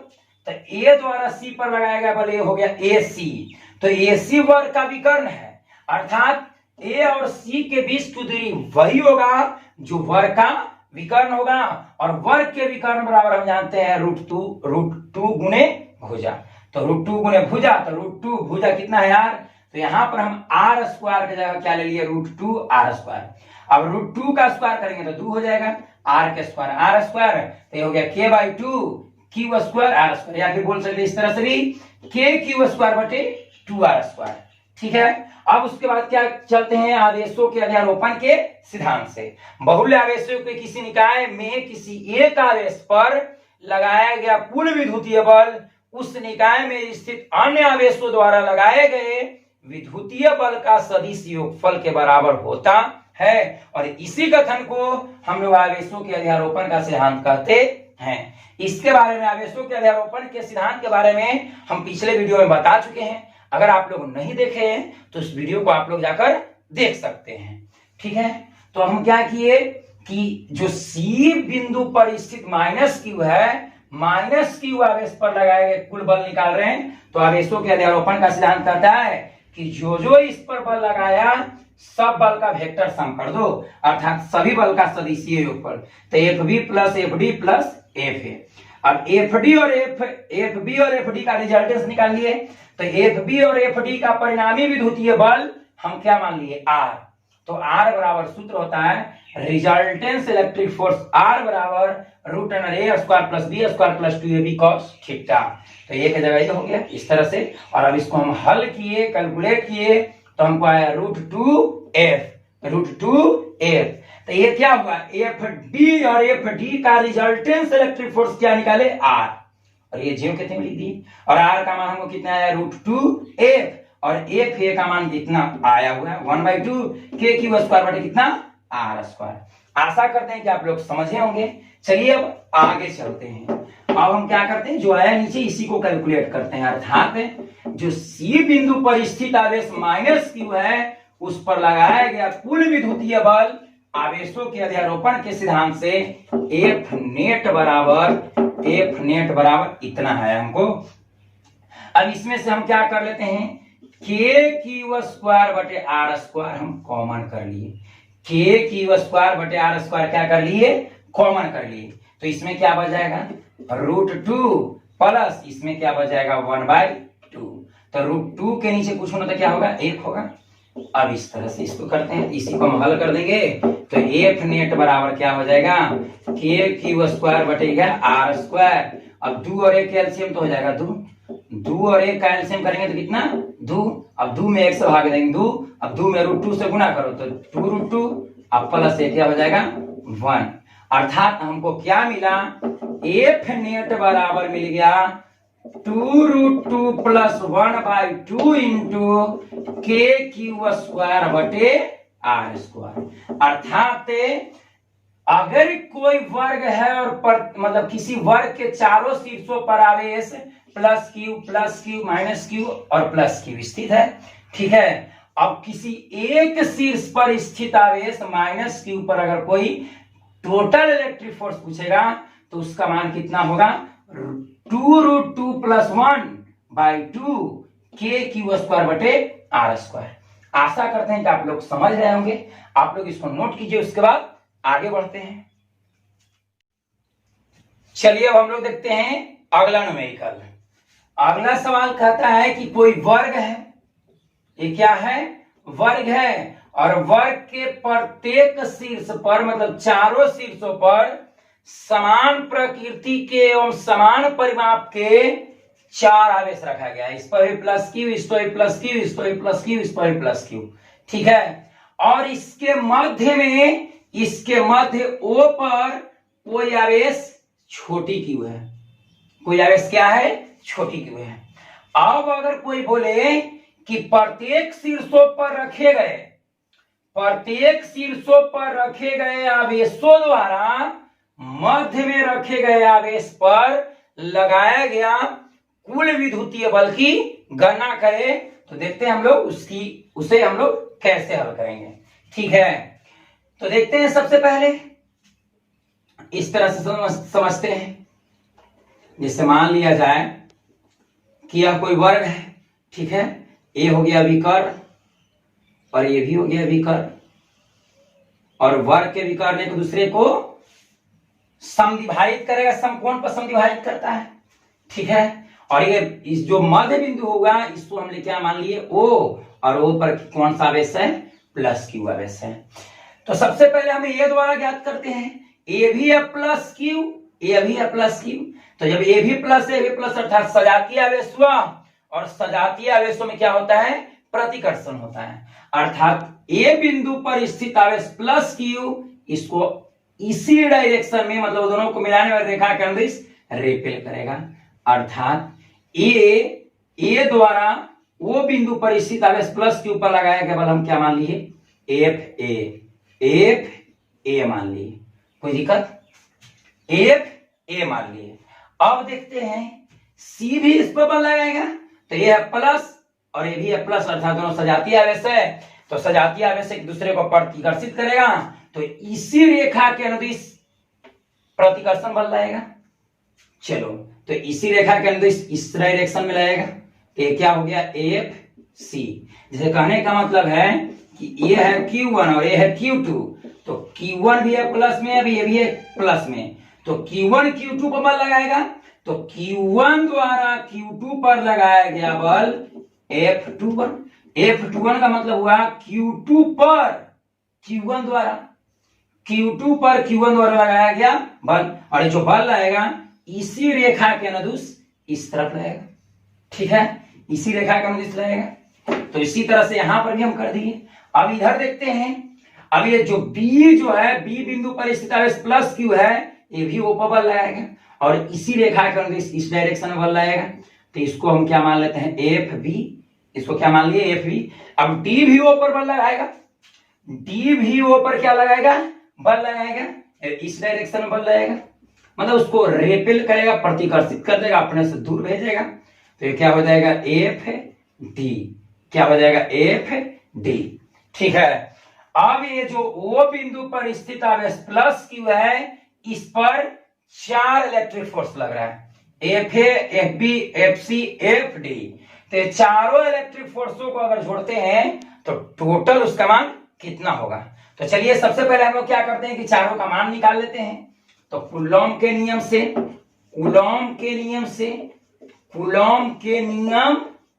तो ए द्वारा सी पर लगाया गया बल, ये हो गया ए सी। तो ए सी वर्ग का विकर्ण है, अर्थात ए और सी के बीच की दूरी वही होगा जो वर्ग का विकर्ण होगा, और वर्ग के विकर्ण बराबर हम जानते हैं √2 गुणे भुजा। तो √2 गुणे भुजा, तो √2 भुजा कितना है यार, तो यहां पर हम आर स्क्वायर की जगह क्या ले लिए, √2 आर स्क्वायर। अब √2 का स्क्वायर करेंगे तो 2 हो जाएगा, आर के स्क्वायर आर स्क्वायर, तो ये हो गया k/2 Q square are square, या फिर बोल सकते इस तरह से भी k क्यू स्क्वायर बटे 2r स्क्वायर। ठीक है, अब उसके बाद क्या चलते हैं आवेशों के अध्यारोपण के सिद्धांत से। बहुल्य आवेशों के किसी निकाय में किसी एक आवेश पर लगाया गया कुल विद्युतीय बल उस निकाय में स्थित अन्य आवेशों द्वारा लगाए गए विद्युतीय बल का सदिश योगफल के बराबर होता है, और इसी कथन को हम लोग आवेशों के अध्यारोपण का सिद्धांत कहते हैं। इसके बारे में, आवेशों के अध्यारोपण के सिद्धांत के बारे में हम पिछले वीडियो में बता चुके हैं। अगर आप लोग नहीं देखे हैं तो इस वीडियो को आप लोग जाकर देख सकते हैं। ठीक है, तो हम क्या किए कि जो सी बिंदु पर स्थित -q है, -q आवेश पर लगाए गए कुल बल निकाल रहे हैं। तो आवेशों के अध्यारोपण का सिद्धांत कहता है कि जो इस पर बल लगाया सब बल का वेक्टर सम कर दो, अर्थात सभी बल का सदिशीय योगफल। तो FB plus FD plus FA। अब FD और FB और FD का रिजल्टेंस निकाल लिए, तो FB और FD का परिणामी विद्युतीय बल हम क्या मान लिए, R। तो R बराबर सूत्र होता है रिजल्टेंस इलेक्ट्रिक फोर्स R बराबर √a² + b² + 2ab cos theta. तो ये की जगह ये हो गया इस तरह से, और अब इसको हम हल किए, कैलकुलेट किए, तो हमको आया √2f। तो ये क्या हुआ, FD और FD का रिजल्टेंस इलेक्ट्रिक फोर्स क्या निकाले, R, और ये जीरो कितने में लिख दिए, और R का मान हमको कितना आया √2f, और FA का मान कितना आया हुआ है 1/2 k² बटे कितना r²। आशा करते हैं कि आप लोग समझे होंगे। चलिए अब आगे चलते हैं। अब हम क्या करते हैं, जो आया नीचे इसी को कैलकुलेट करते हैं, अर्थात जो सी बिंदु पर स्थित आवेश -q है उस पर लगाया गया कुल विद्युतीय बल आवेशों के अध्यारोपण के सिद्धांत से F नेट बराबर इतना है हमको। अब इसमें से हम क्या कर लेते हैं, k² बटे r² हम कॉमन कर लिए, k² बटे r² क्या कर लिए, कॉमन कर लिए। तो इसमें क्या बच जाएगा, √2 प्लस इसमें क्या बच जाएगा 1/2। तो √2 के नीचे कुछ होना तो क्या होगा, 1 होगा। अब इस तरह से इसको करते हैं, इसी को हम हल कर देंगे, तो F नेट बराबर क्या हो जाएगा, k² बटेगा r²। अब 2 और 1 का एलसीएम तो हो जाएगा 2 और 1 का एलसीएम करेंगे तो कितना 2। अब 2 में 1 से भाग देंगे 2, अब 2 में √2 से गुना करो तो 2√2, अब प्लस 1 क्या हो जाएगा 1। अर्थात हमको क्या मिला, F नेट बराबर मिल गया 2√2 + 1/2 इंटू k² बटे r²। अर्थात अगर कोई वर्ग है और मतलब किसी वर्ग के चारों शीर्षों पर आवेश +q -q और +q स्थित है। ठीक है, अब किसी एक शीर्ष पर स्थित आवेश -q पर अगर कोई टोटल इलेक्ट्रिक फोर्स पूछेगा तो उसका मान कितना होगा, 2√2 + 1/2 k² बटे r²। आशा करते हैं कि आप लोग समझ रहे होंगे। आप लोग इसको नोट कीजिए, उसके बाद आगे बढ़ते हैं। चलिए अब हम लोग देखते हैं अगला न्यूमेरिकल। अगला सवाल कहता है कि कोई वर्ग है, ये क्या है, वर्ग है, और वर्ग के प्रत्येक शीर्ष पर मतलब चारों शीर्षों पर समान प्रकृति के एवं समान परिमाप के 4 आवेश रखा गया है। इस पर भी +q, इस पर भी +q, इस पर भी +q, इस पर भी +q। ठीक है, और इसके मध्य O पर कोई आवेश छोटी q है, कोई आवेश क्या है, छोटी q है। अब अगर कोई बोले कि प्रत्येक शीर्षों पर रखे गए आवेशों द्वारा मध्य में रखे गए आवेश पर लगाया गया कुल विद्युतीय बल की गणना करें, तो देखते हैं हम लोग उसे हम लोग कैसे हल करेंगे। ठीक है, तो देखते हैं सबसे पहले इस तरह से समझते हैं। जैसे मान लिया जाए कि यह कोई वर्ग है, ठीक है। ए हो गया विकर्ण और ये भी हो गया विकर्ण, और वर्ग के विकर्ण एक दूसरे को समद्विभाजित करेगा, समकोण पर समद्विभाजित करता है, ठीक है। और ये इस जो मध्य बिंदु होगा इसको हमने क्या मान लिए ओ, और ओ पर कौन सा आवेश है, प्लस क्यू आवेश है। तो सबसे पहले हम ए द्वारा ज्ञात करते हैं, ए भी है प्लस क्यू, ए भी है प्लस क्यू। तो जब ए भी प्लस अर्थात सजातीय आवेश हुआ, और सजातीय आवेशों में क्या होता है, प्रतिकर्षण होता है, अर्थात ए बिंदु पर स्थित आवेश प्लस क्यू इसको इसी डायरेक्शन में, मतलब दोनों को मिलाने वाली रेखा के अंदर रेपेल करेगा, अर्थात ए द्वारा वो बिंदु पर स्थित आवेश प्लस क्यू पर लगाया गया बल हम क्या मान लिए, एफ ए मान लिए, कोई दिक्कत, एफ ए मान लिए। अब देखते हैं सी भी इस पर बल लगाएगा, तो ये है प्लस और ये भी है प्लस, अर्थात दोनों सजातीय आवेश है, तो सजातीय आवेश एक दूसरे को प्रतिकर्षित करेगा, तो इसी रेखा के अनुदिश प्रतिकर्षण बल लगाएगा। चलो, तो इसी रेखा के अनुदिश इस डायरेक्शन में लगाएगा, तो ये क्या हो गया, एफ सी। जैसे कहने का मतलब है कि ये है Q1 और ये है Q2, तो Q1 भी है प्लस में, अभी ये भी है प्लस में, तो Q1 Q2 पर बल लगाएगा, तो Q1 द्वारा Q2 पर लगाया गया बल F21। F21 का मतलब हुआ Q2 पर Q1 द्वारा, Q2 पर Q1 द्वारा लगाया गया बल, और ये जो बल लगाएगा इसी रेखा के अनुदिश इस तरफ रहेगा, ठीक है, इसी रेखा के अनुदिश रहेगा। तो इसी तरह से यहां पर भी हम कर दिए। अब इधर देखते हैं, अब ये जो B जो है, B बिंदु पर स्थित आवेश प्लस क्यू है, ये भी ओ पर बल लगाएगा, और इसी रेखा के अनुदिश इस डायरेक्शन में बल लगाएगा, तो इसको हम क्या मान लेते हैं, एफ बी, इसको क्या मान लिए, एफ बी। अब डी भी ओ पर बल लगाएगा, डी भी ओ पर क्या लगाएगा, बल लगाएगा, इस डायरेक्शन में बल लगाएगा, मतलब उसको रेपेल करेगा, प्रतिकर्षित कर देगा, अपने से दूर भेजेगा, तो ये क्या हो जाएगा, एफ डी, क्या हो जाएगा, एफ डी, ठीक है। अब ये जो ओ बिंदु पर स्थित आवेश प्लस क्यू है, इस पर 4 इलेक्ट्रिक फोर्स लग रहा है, F A, F B, F C, F D. तो चारों इलेक्ट्रिक फोर्सों को अगर जोड़ते हैं तो टोटल उसका मान कितना होगा। तो चलिए सबसे पहले हम लोग क्या करते हैं कि चारों का मान निकाल लेते हैं। तो कूलॉम के नियम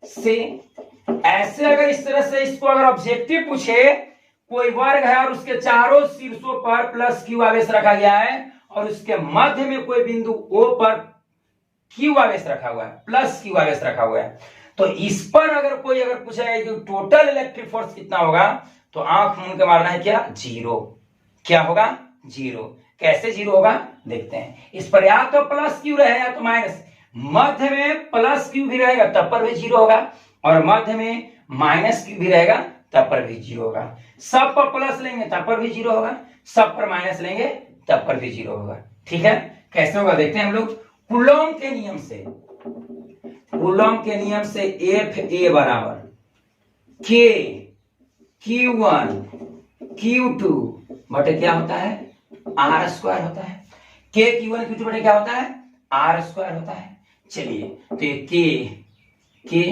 से ऐसे अगर इस तरह से इसको अगर ऑब्जेक्टिव पूछे, कोई वर्ग है और उसके चारों शीर्षों पर प्लस क्यू आवेश रखा गया है, और उसके मध्य में कोई बिंदु ओ पर क्यू आवेश रखा हुआ है, प्लस क्यू आवेश रखा हुआ है, तो इस पर अगर कोई पूछेगा कि टोटल इलेक्ट्रिक फोर्स कितना होगा, तो आंख मूंद के मारना है क्या, 0। क्या होगा, 0। कैसे 0 होगा देखते हैं। इस पर या तो प्लस क्यू रहे या तो माइनस, मध्य में प्लस क्यू भी रहेगा तब पर भी 0 होगा, और मध्य में माइनस क्यू भी रहेगा तब पर भी 0 होगा। सब पर प्लस लेंगे तब पर भी 0 होगा, सब पर माइनस लेंगे तब पर भी 0 होगा, ठीक है। कैसे होगा देखते हैं हम लोग। कूलॉम के नियम से एफ ए बराबर के Q1 Q2 बटे क्या होता है, आर स्क्वायर होता है। के Q1 Q2 बटे क्या होता है, आर स्क्वायर होता है। चलिए, तो ये के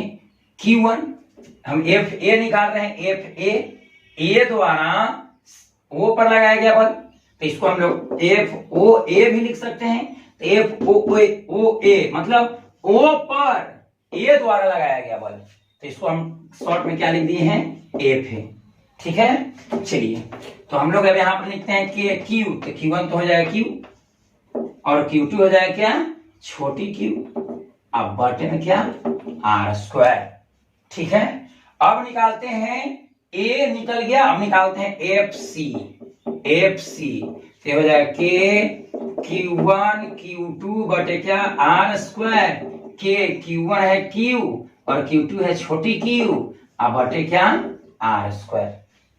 Q1 हम एफ ए निकाल रहे हैं, एफ ए द्वारा ओ पर लगाया गया बल, तो इसको हम लोग एफ ओ ए भी लिख सकते हैं। तो एफ ओ ए मतलब ओ पर ए द्वारा लगाया गया बल, तो इसको हम शॉर्ट में क्या लिख दिए हैं, एफ है, ठीक है। चलिए, तो हम लोग अब यहां पर लिखते हैं के क्यू, तो Q1 तो हो जाएगा क्यू, और Q2 हो जाएगा क्या, छोटी क्यू, अब बटे में क्या, आर स्क्वायर, ठीक है। अब निकालते हैं, ए निकल गया, अब निकालते हैं एफ सी, तो हो जाएगा के Q1 Q2 बटे क्या, आर स्क्वायर, के Q1 है क्यू और Q2 है छोटी क्यू, अब बटे क्या, आर स्क्वायर,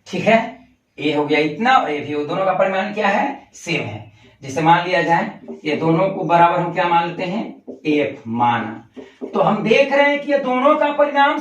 ठीक है। ए हो गया इतना, और ए भी, दोनों का परिमाण क्या है, सेम है। जैसे मान लिया जाए ये दोनों को बराबर हम क्या मान लेते हैं, एफ माना, तो हम देख रहे हैं कि ये दोनों का परिमाण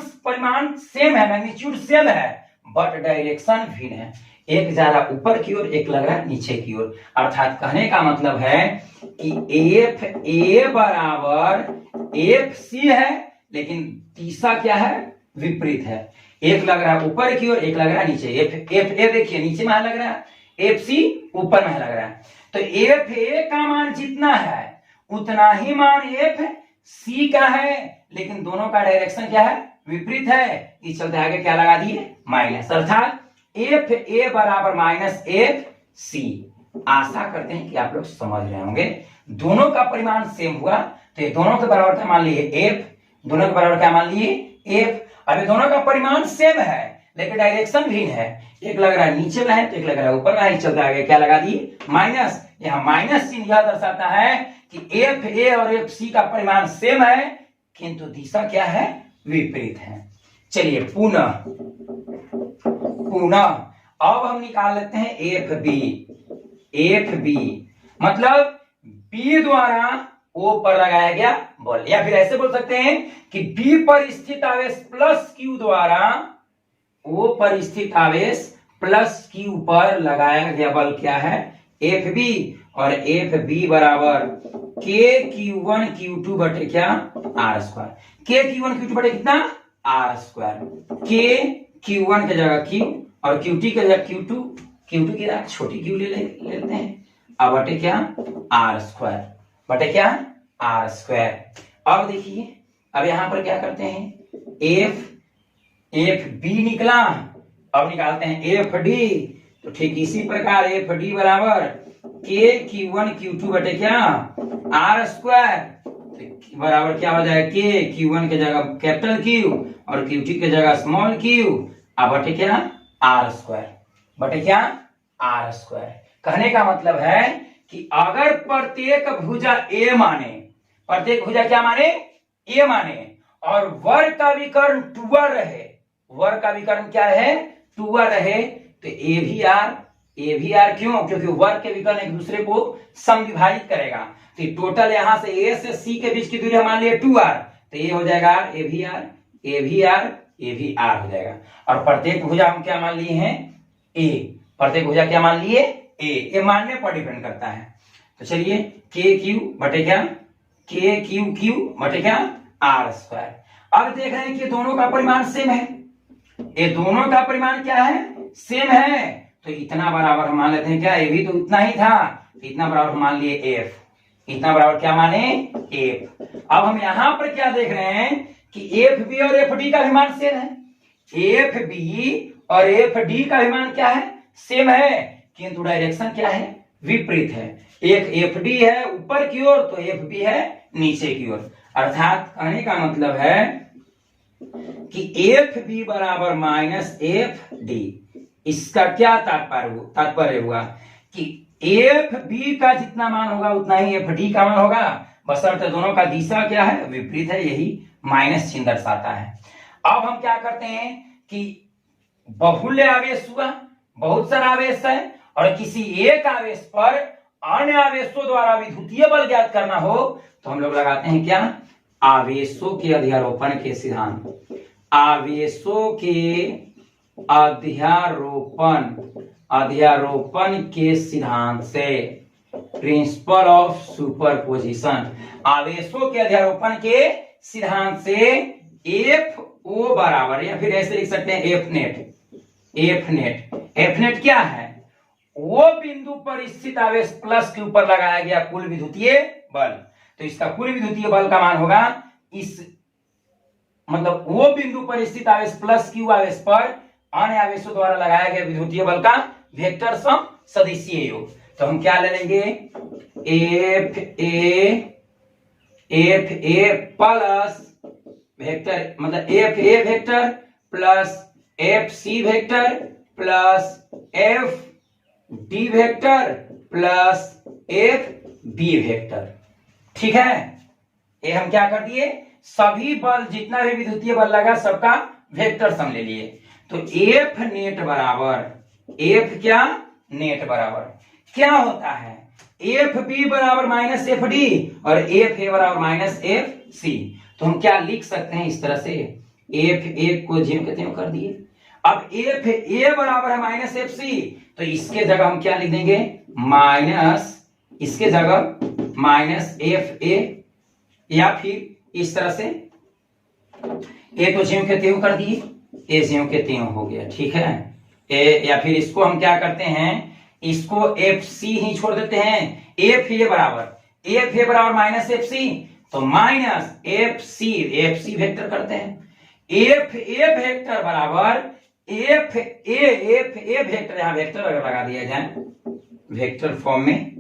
सेम है, मैग्नीट्यूड सेम है, बट डायरेक्शन भिन्न है। एक जा रहा ऊपर की ओर, एक लग रहा है नीचे की ओर, अर्थात कहने का मतलब है कि एफ ए बराबर एफ सी है, लेकिन दिशा क्या है, विपरीत है। एक लग रहा है ऊपर की ओर, एक लग रहा है नीचे। एफ ए देखिए नीचे में लग रहा है, एफ सी ऊपर में लग रहा है। तो एफ ए का मान जितना है उतना ही मान एफ सी का है, लेकिन दोनों का डायरेक्शन क्या है, विपरीत है। इस चलते आगे क्या लगा दिए, माइनस, अर्थात एफ ए बराबर माइनस एफ सी। आशा करते हैं कि आप लोग समझ रहे होंगे। दोनों का परिमाण सेम हुआ तो ये दोनों के बराबर क्या मान लिए, एफ। दोनों के बराबर क्या मान लिए, एफ। अभी दोनों का परिमाण सेम है लेकिन डायरेक्शन भिन्न है। एक लग रहा है नीचे में है तो एक लग रहा है ऊपर में है। चलता आगे क्या लगा दिए, माइनस। यहाँ माइनस चिन्ह यह दर्शाता है कि एफ ए और एफ सी का परिमाण सेम है किंतु दिशा क्या है, विपरीत है। चलिए पुनः अब हम निकाल लेते हैं एफ बी। एफ बी मतलब बी द्वारा ओ पर लगाया गया बल, या फिर ऐसे बोल सकते हैं कि बी पर स्थित आवेश प्लस क्यू द्वारा ओ पर स्थित आवेश प्लस क्यू पर लगाया गया बल क्या है, एफ बी। और एफ बी बराबर के क्यू वन क्यू टू बटे क्या, आर स्क्वायर। के क्यू वन क्यू टू बटे कितना, आर स्क्वायर। के क्यू वन के जगह क्यू और क्यू टी के जगह क्यू टू की जगह छोटी क्यू लेते हैं। अब बटे क्या, आर स्क्वायर, बटे क्या, आर स्क्वायर। अब देखिए अब यहां पर क्या करते हैं, एफ बी निकला, अब निकालते हैं एफ डी। तो ठीक इसी प्रकार एफ डी बराबर के क्यू वन क्यू टू बटे क्या, आर स्क्वायर। बराबर क्या हो जाएगा, के क्यू वन के जगह कैपिटल क्यू और क्यू टी के जगह स्मॉल क्यू, अब बटे क्या, आर स्क्वायर, बटे क्या, आर स्क्वायर। कहने का मतलब है कि अगर प्रत्येक भुजा ए माने, प्रत्येक भुजा क्या माने, ए माने, और वर्ग का विकर्ण टूअर रहे, वर्ग का विकर्ण क्या है, टूअर रहे, तो ए भी आर क्यों, क्योंकि वर्ग के विकर्ण एक दूसरे को समविभाजित करेगा। तो टोटल यहां से ए से सी के बीच की दूरी हम मान लिए 2r, तो ये हो जाएगा ए भी आर हो जाएगा। और प्रत्येक भुजा हम क्या मान लिए हैं, ए। प्रत्येक भुजा क्या मान लिए, ए मानने पर डिपेंड करता है। तो चलिए के क्यू बटे क्या, के क्यू बटे क्या, आर स्क्वायर। अब देख रहे हैं कि दोनों का परिमाण सेम है, ये दोनों का परिमाण क्या है, सेम है। तो इतना बराबर हम मान लेते हैं क्या, ए भी तो इतना ही था, तो इतना बराबर हम मान लिए एफ। इतना बराबर क्या माने, एफ। अब हम यहां पर क्या देख रहे हैं कि एफ बी और एफ डी का भी मान सेम है। एफ बी और एफ डी का भी मान क्या है, सेम है, किंतु डायरेक्शन क्या है, विपरीत है। एक एफ डी है ऊपर की ओर तो एफ बी है नीचे की ओर। अर्थात कहने का मतलब है कि एफ बी बराबर माइनस एफ डी। इसका क्या तात्पर्य हुआ कि एफ बी का जितना मान होगा उतना ही एफ डी का मान होगा, बशर्ते दोनों का दिशा क्या है, विपरीत है, यही माइनस चिन्ह दर्शाता है। अब हम क्या करते हैं कि बहुल्य आवेश हुआ, बहुत सारा आवेश है, और किसी एक आवेश पर अन्य आवेशों द्वारा विद्युतीय बल ज्ञात करना हो तो हम लोग लगाते हैं क्या, आवेशों के अध्यारोपण के सिद्धांत। आवेशों के अध्यारोपण के सिद्धांत से, प्रिंसिपल ऑफ सुपरपोजिशन। आवेशों के अध्यारोपण के सिद्धांत से एफ ओ बराबर, या फिर ऐसे लिख सकते हैं एफ नेट क्या है, वो बिंदु पर स्थित आवेश प्लस के ऊपर लगाया गया कुल विद्युतीय बल। तो इसका कुल विद्युतीय बल का मान होगा इस, मतलब वो बिंदु पर स्थित आवेश प्लस क्यू आवेश पर अन्य आवेशों द्वारा लगाया गया विद्युतीय बल का वेक्टर सम सदिशीय योग। तो हम क्या ले लेंगे, एफ ए प्लस वेक्टर, मतलब F A vector plus F C vector plus F D vector plus F B vector. ठीक है, ये हम क्या कर दिए, सभी बल जितना भी विद्युतीय बल लगा सबका वेक्टर सम ले लिए। तो एफ नेट बराबर, एफ क्या, नेट बराबर क्या होता है, एफ बी बराबर माइनस एफ डी और एफ ए बराबर माइनस एफ सी। तो हम क्या लिख सकते हैं इस तरह से, एफ ए को ज्यों के त्यों कर दिए। अब एफ ए बराबर है माइनस एफ सी, तो इसके जगह हम क्या लिख देंगे, माइनस, इसके जगह माइनस एफ ए, या फिर इस तरह से ए तो ज्यों के त्यों कर दिए, ए ज्यों के त्यों हो गया, ठीक है। ए या फिर इसको हम क्या करते हैं, इसको एफ सी ही छोड़ देते हैं। एफ ए बराबर माइनस एफ सी, तो माइनस एफ सी वेक्टर करते हैं। एफ ए वेक्टर बराबर एफ ए वेक्टर, यहां वेक्टर अगर लगा दिया जाए वेक्टर फॉर्म में,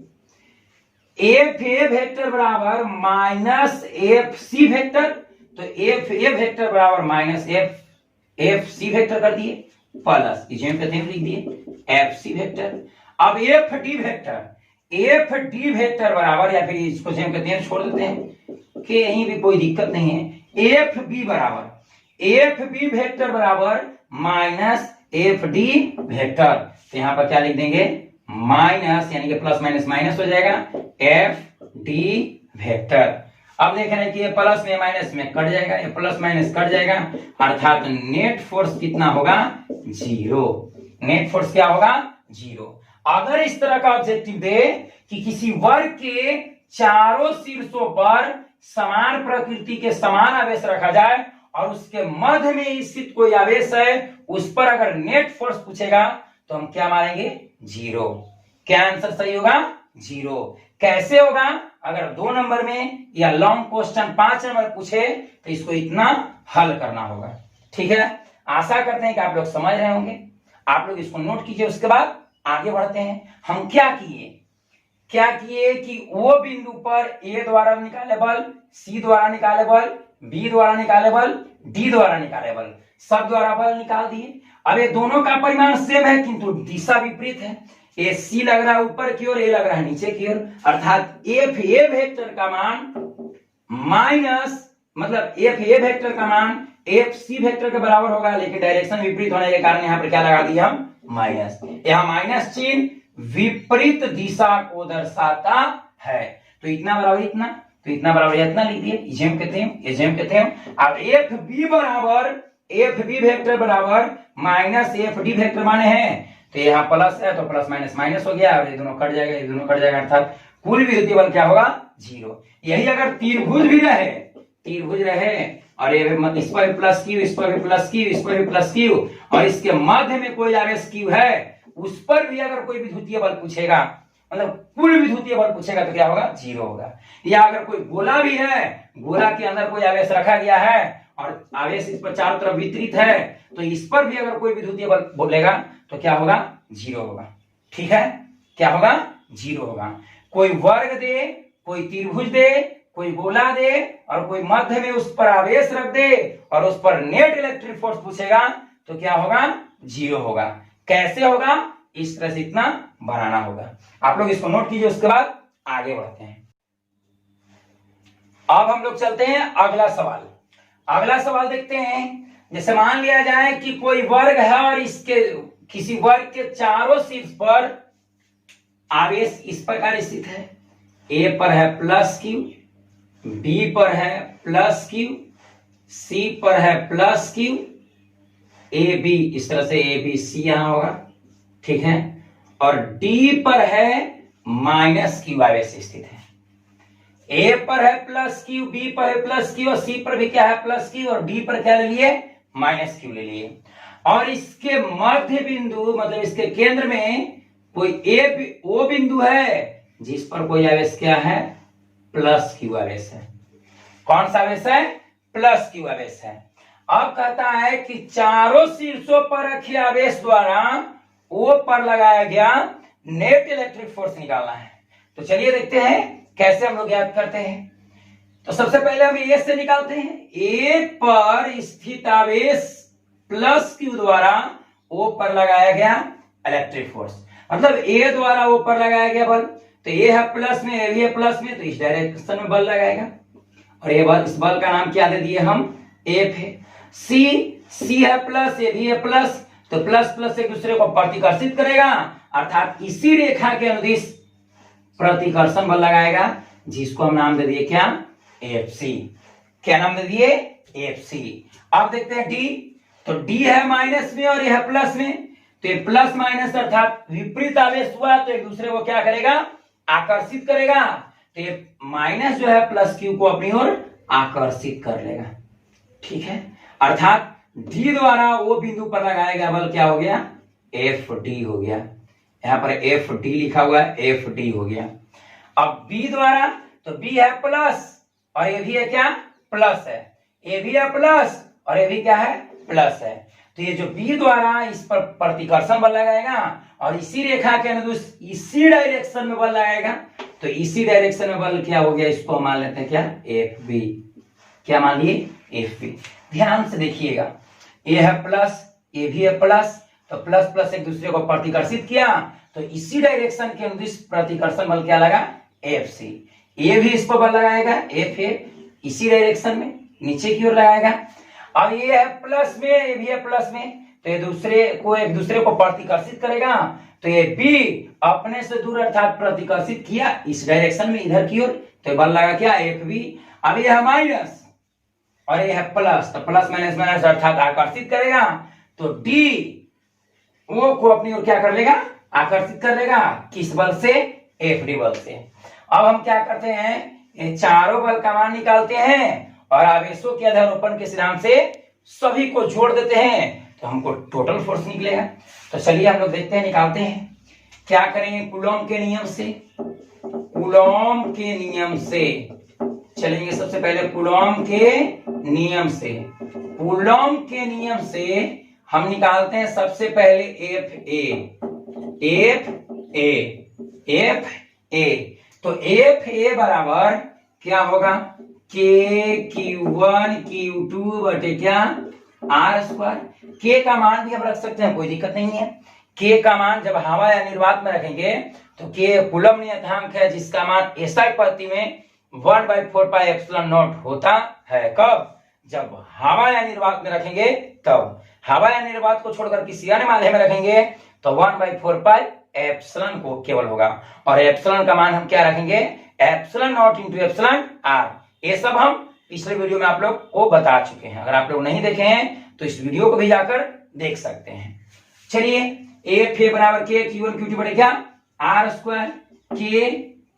एफ ए वेक्टर बराबर माइनस एफ सी वेक्टर, तो एफ ए वेक्टर बराबर माइनस एफ सी वेक्टर कर दिए, प्लस लिख दिए एफ सी वेक्टर। अब एफ डी वेक्टर बराबर, या फिर इसको सेम कहते हैं छोड़ देते हैं कि यहीं भी कोई दिक्कत नहीं है, एफ बी वेक्टर बराबर माइनस एफ डी वेक्टर, तो यहां पर क्या लिख देंगे माइनस, यानी कि प्लस माइनस माइनस हो जाएगा, एफ डी वेक्टर। अब देख रहे हैं कि ये प्लस में माइनस में कट जाएगा, ये प्लस माइनस कट जाएगा, अर्थात नेट फोर्स कितना होगा, 0। नेट फोर्स क्या होगा, 0। अगर इस तरह का ऑब्जेक्टिव दे कि किसी वर्ग के चारों शीर्षों पर समान प्रकृति के समान आवेश रखा जाए और उसके मध्य में स्थित कोई आवेश है, उस पर अगर नेट फोर्स पूछेगा तो हम क्या मानेंगे, 0। क्या आंसर सही होगा, 0। कैसे होगा, अगर 2 नंबर में या लॉन्ग क्वेश्चन 5 नंबर पूछे तो इसको इतना हल करना होगा, ठीक है। आशा करते हैं कि आप लोग समझ रहे होंगे। आप लोग इसको नोट कीजिए, उसके बाद आगे बढ़ते हैं। हम क्या किए कि वो बिंदु पर ए द्वारा निकाले बल, सी द्वारा निकाले बल, बी द्वारा निकाले बल, डी द्वारा निकाले बल, सब द्वारा बल निकाल दिए। अब ये दोनों का परिमाण सेम है किंतु दिशा विपरीत है। ए सी लग रहा है ऊपर की ओर, ए लग रहा है नीचे की ओर, अर्थात एफ ए वेक्टर का मान माइनस, मतलब एफ ए वेक्टर का मान एफ सी वेक्टर के बराबर होगा, लेकिन डायरेक्शन विपरीत होने के कारण यहाँ पर क्या लगा दिया हम, माइनस। यहाँ माइनस चिन्ह विपरीत दिशा को दर्शाता है, तो इतना बराबर इतना, तो इतना बराबर इतना लिख दिए, इजेम कहते हैं। अब एफ बी वेक्टर बराबर माइनस एफ डी वेक्टर माने हैं, तो यहाँ प्लस है तो प्लस माइनस माइनस हो गया, और ये दोनों कट जाएगा, अर्थात कुल विद्युतीय बल क्या होगा, 0। यही अगर त्रिभुज रहे और ये इस पर प्लस क्यू, इस पर भी प्लस क्यू, इस पर भी प्लस क्यू, और इसके मध्य में कोई आवेश क्यू है, उस पर भी अगर कोई विद्युतीय बल पूछेगा, मतलब कुल विद्युतीय बल पूछेगा, तो क्या होगा, 0 होगा। या अगर कोई गोला भी है, गोला के अंदर कोई आवेश रखा गया है और आवेश इस पर चारों तरफ वितरित है, तो इस पर भी अगर कोई विद्युतीय बल बोलेगा तो क्या होगा, 0 होगा, ठीक है। क्या होगा, 0 होगा। कोई वर्ग दे, कोई त्रिभुज दे, कोई गोला दे और कोई मध्य में उस पर आवेश रख दे और उस पर नेट इलेक्ट्रिक फोर्स पूछेगा तो क्या होगा, 0 होगा। कैसे होगा, इस तरह से इतना बनाना होगा। आप लोग इसको नोट कीजिए, उसके बाद आगे बढ़ते हैं। अब हम लोग चलते हैं अगला सवाल देखते हैं। जैसे मान लिया जाए कि कोई वर्ग है और इसके किसी वर्ग के चारों शीर्ष पर आवेश इस प्रकार स्थित है, ए पर है प्लस क्यू, बी पर है प्लस क्यू, सी पर है प्लस क्यू, ए बी, इस तरह से ए बी सी यहां होगा, ठीक है, और डी पर है माइनस क्यू आवेश स्थित है। ए पर है प्लस क्यू, बी पर है प्लस क्यू, और सी पर भी क्या है, प्लस क्यू, और डी पर क्या ले लिए, माइनस क्यू ले लिए। और इसके मध्य बिंदु, मतलब इसके केंद्र में कोई ओ बिंदु है जिस पर कोई आवेश क्या है, प्लस क्यू आवेश है। कौन सा आवेश है, प्लस क्यू आवेश है। अब कहता है कि चारों शीर्षों पर रखे आवेश द्वारा ओ पर लगाया गया नेट इलेक्ट्रिक फोर्स निकालना है। तो चलिए देखते हैं कैसे हम लोग याद करते हैं। तो सबसे पहले हम ए से निकालते हैं। ए पर स्थित आवेश प्लस क्यू द्वारा ओ पर लगाया गया इलेक्ट्रिक फोर्स, मतलब ए द्वारा ओ पर लगाया गया बल, तो ये है प्लस में, ये भी है प्लस में, तो इस डायरेक्शन में बल लगाएगा। और ये बल, इस बल का नाम क्या दे दिए हम, एफ है। सी है प्लस, ये भी है प्लस, तो प्लस प्लस एक दूसरे को प्रतिकर्षित करेगा, अर्थात इसी रेखा के अनुदिश प्रतिकर्षण बल लगाएगा, जिसको हम नाम दे दिए क्या, एफ सी। क्या नाम दे दिए, एफ सी। अब देखते हैं डी, तो डी है माइनस में और यह है प्लस में, तो ये प्लस माइनस अर्थात विपरीत आवेश हुआ तो एक दूसरे को क्या करेगा, आकर्षित करेगा, तो ये माइनस जो है प्लस क्यू को अपनी ओर आकर्षित कर लेगा। ठीक है, अर्थात डी द्वारा वो बिंदु पर लगाया गया बल क्या हो गया, एफ डी हो गया। यहां पर एफ डी लिखा हुआ है, एफ डी हो गया। अब बी द्वारा, तो बी है प्लस और ये भी है क्या, प्लस है, ये भी है प्लस और ये भी क्या है, प्लस है। तो ये जो बी द्वारा इस पर प्रतिकर्षण बल लगाएगा और इसी रेखा के अनुदिश इसी डायरेक्शन में बल लगाएगा, तो इसी डायरेक्शन में बल क्या हो गया, इसको हम मान लेते हैं क्या, एफ बी। क्या मान लिए, एफ बी। ध्यान से देखिएगा, ये है प्लस, ये भी है प्लस, तो प्लस प्लस एक दूसरे को प्रतिकर्षित किया, तो इसी डायरेक्शन के अनुदिश प्रतिकर्षण बल क्या लगा, एफ सी। ये भी इस पर बल लगाएगा, एफ ए, इसी डायरेक्शन में नीचे की ओर लगाएगा। अब ये है प्लस में, ये भी है प्लस में, तो ये एक दूसरे को प्रतिकर्षित करेगा, तो ये बी अपने से दूर अर्थात प्रतिकर्षित किया इस डायरेक्शन में इधर की ओर, तो बल लगा क्या, एफ बी। अब ये है माइनस और ये है प्लस, तो प्लस माइनस माइनस अर्थात आकर्षित करेगा, तो डी वो को अपनी ओर क्या कर लेगा, आकर्षित कर लेगा, किस बल से, एफ डी बल से। अब हम क्या करते हैं, ये चारों बल का मान निकालते हैं और आवेशों के अध्यारोपण के सिद्धांत से सभी को जोड़ देते हैं, तो हमको टोटल फोर्स निकलेगा। तो चलिए हम लोग देखते हैं, निकालते हैं। क्या करेंगे, कूलॉम के नियम से, कूलॉम के नियम से चलेंगे। सबसे पहले कूलॉम के नियम से, कूलॉम के नियम से हम निकालते हैं सबसे पहले F A, F A, F A. तो एफ ए बराबर क्या होगा, के क्यू वन क्यू टू बटे क्या, आर स्क्वायर। के का मान भी हम रख सकते हैं, कोई दिक्कत नहीं है। के का मान जब हवा या निर्वात में रखेंगे तो के कूलम नियतांक है, जिसका मान एसआई पद्धति में 1/4πε0 होता है। कब, जब हवा या निर्वात में रखेंगे तब। हवा या निर्वात को छोड़कर किसी अन्य माध्यम में रखेंगे तो 1/4πε को केवल होगा, और एप्सिलॉन का मान हम क्या रखेंगे, epsilon nought into epsilon R. ये सब हम पिछले वीडियो में आप लोग को बता चुके हैं, अगर आप लोग नहीं देखे हैं तो इस वीडियो को भी जाकर देख सकते हैं। चलिए, एफ ए बराबर के क्यू वन क्यू टू बटे क्या, आर स्क्वायर, के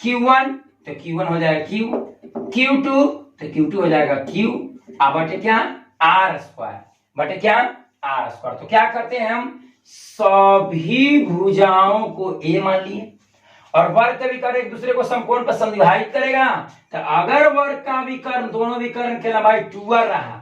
क्यू वन तो क्यू वन हो जाएगा क्यू, क्यू टू तो क्यू टू हो जाएगा क्यू, बटे क्या, आर स्क्वायर, बटे क्या, आर स्क्वायर। तो क्या करते हैं हम, सभी भुजाओं को ए मान लिए और वर्ग का विकर्ण एक दूसरे को समकोण पर समविभाजित करेगा, तो अगर वर्ग का विकर्ण दोनों विकर्ण के लंबाई 2r रहा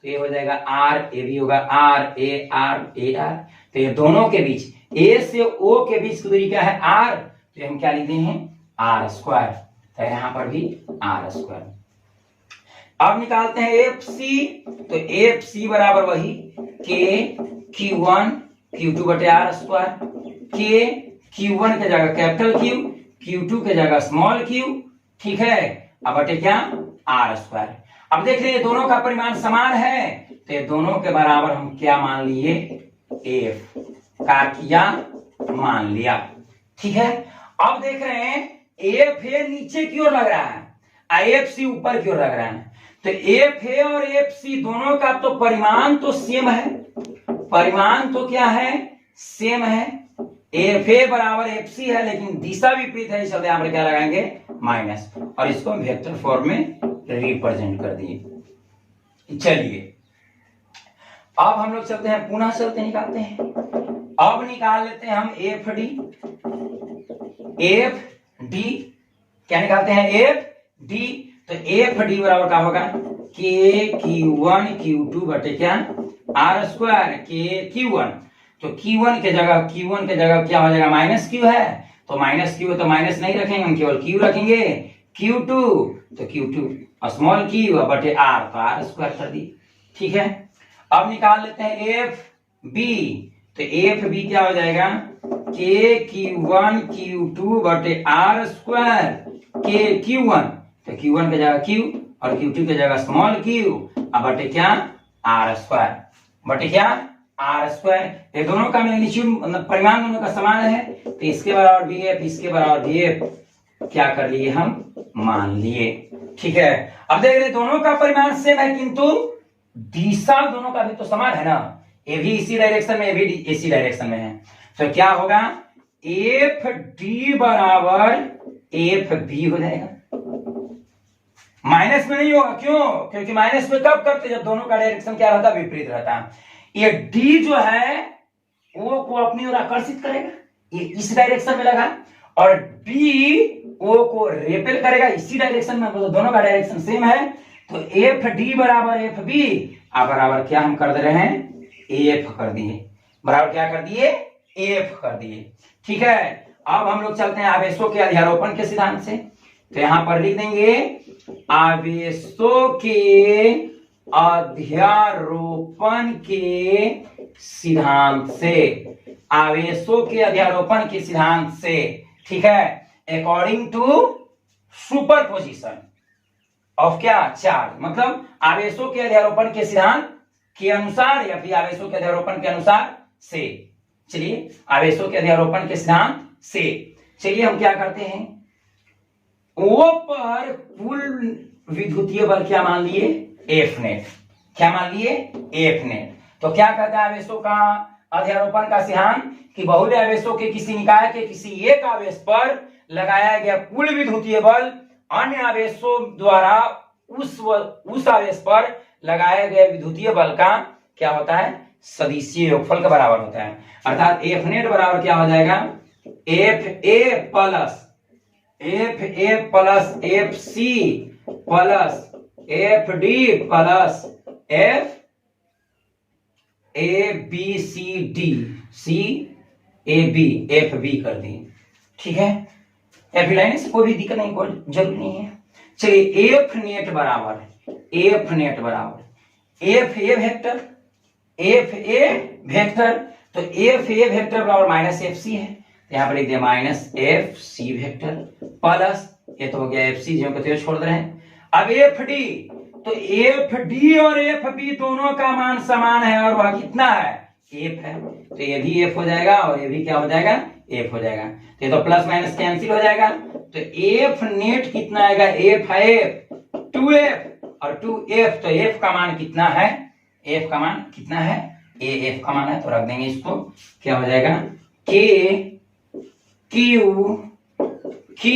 तो ये हो जाएगा आर, ए भी होगा R A R A R. तो ये दोनों के बीच, ए से ओ के बीच की दूरी क्या है, आर, तो हम क्या लिखते हैं, आर स्क्वायर। तो यहां पर भी आर स्क्वायर। अब निकालते हैं एफ सी, तो एफ सी बराबर वही के क्यू वन क्यू टू बटे आर स्क्वायर, के क्यू वन के जगह कैपिटल क्यू, क्यू टू के जगह स्मॉल क्यू, ठीक है, अब बटे क्या, आर स्क्वायर। अब देख रहे दोनों का परिमाण समान है, तो ये दोनों के बराबर हम क्या मान लिए, एफ का किया मान लिया, ठीक है। अब देख रहे हैं एफ ए नीचे की ओर लग रहा है, एफ सी ऊपर की ओर लग रहा है, तो एफ ए और एफ सी दोनों का तो परिमाण तो सेम है, परिमाण तो क्या है, सेम है। एफ ए बराबर एफ सी है, लेकिन दिशा विपरीत है, इसलिए यहां पर क्या लगाएंगे, माइनस, और इसको हम वेक्टर फॉर्म में रिप्रेजेंट कर दिए। चलिए, अब हम लोग चलते हैं, पुनः चलते निकालते हैं। अब निकाल लेते हैं हम एफ डी, एफ डी क्या निकालते हैं, एफ डी। तो एफ डी बराबर क्या होगा, के क्यू वन क्यू टू बटे क्या, आर स्क्वायर, के क्यू वन, तो क्यू वन के जगह क्या हो जाएगा, माइनस क्यू है, तो माइनस क्यू है तो माइनस नहीं रखेंगे, हम केवल क्यू रखेंगे, क्यू टू तो क्यू टू स्मॉल क्यू बटे आर, तो आर स्क्वायर कर दी, ठीक है। अब निकाल लेते हैं एफ बी, तो एफ बी क्या हो जाएगा, के क्यू वन क्यू टू बटे आर स्क्वायर, के क्यू वन तो क्यू वन के जगह क्यू और क्यू टू के जगह स्मॉल क्यू, अब बटे क्या, आर स्क्वायर, बटे क्या, आर स्क्वायर। ये दोनों का मैग्नीट्यूड परिमाण दोनों का समान है, तो इसके बराबर भी एफ, इसके बराबर भी एफ क्या कर लिए हम, मान लिए, ठीक है। अब देख रहे दोनों का परिमाण सेम है, किंतु दिशा दोनों का भी तो समान है ना, ये भी इसी डायरेक्शन में, ये भी इसी डायरेक्शन में है, तो क्या होगा, एफ डी बराबर एफ बी हो जाएगा, माइनस में नहीं होगा, क्यों? क्योंकि माइनस में कब करते, जब दोनों का डायरेक्शन क्या रहता, विपरीत रहता। ये डी जो है ओ को अपनी ओर आकर्षित करेगा, ये इस डायरेक्शन में लगा, और बी ओ को रेपेल करेगा इसी डायरेक्शन में, मतलब दोनों का डायरेक्शन सेम है। तो एफ डी बराबर एफ बी, बराबर क्या हम कर दे रहे हैं, एफ कर दिए, बराबर क्या कर दिए, एफ कर दिए। ठीक है, अब हम लोग चलते हैं आवेशों के अध्यारोपण के सिद्धांत से। तो यहां पर लिख देंगे आवेशों के अध्यारोपण के सिद्धांत से, आवेशों के अध्यारोपण के सिद्धांत से। ठीक है, अकॉर्डिंग टू सुपरपोजिशन ऑफ क्या, चार्ज, मतलब आवेशों के अध्यारोपण के सिद्धांत के अनुसार या फिर आवेशों के अध्यारोपण के अनुसार से। चलिए, आवेशों के अध्यारोपण के सिद्धांत से चलिए हम क्या करते हैं, ओ पर कुल विद्युतीय बल क्या मान लिए, एफ नेट, क्या मान लिए, एफ नेट। तो क्या कहता है आवेशों का अध्यारोपण का सिद्धांत, कि बहुल्य आवेशों के किसी निकाय के किसी एक आवेश पर लगाया गया कुल विद्युतीय बल अन्य आवेशों द्वारा उस आवेश पर लगाए गए विद्युतीय बल का क्या होता है, सदिशीय योगफल के बराबर होता है। अर्थात एफ नेट बराबर क्या हो जाएगा, F A plus F C plus F D plus F A B C D, C A B, F B कर दी। ठीक है, एफ लाइन से कोई भी दिक्कत नहीं, कोई जरूरी नहीं है। चलिए, एफ नेट बराबर F A vector, F A vector, तो एफ ए वेक्टर बराबर माइनस एफ सी है, तो यहां पर लिख दिया minus F C vector plus, ये तो हो गया एफ सी, जो को छोड़ दे रहे हैं। अब एफ डी, तो एफ डी और एफ बी दोनों का मान समान है, और वह कितना है, एफ है, तो ये भी एफ हो जाएगा और ये भी क्या हो जाएगा, एफ हो जाएगा। तो ये तो प्लस माइनस कैंसिल हो जाएगा, तो एफ नेट कितना आएगा, एफ है एफ, 2f और 2f, तो f का मान कितना है, f का मान कितना है, a f का मान है, तो रख देंगे इसको, क्या हो जाएगा, k q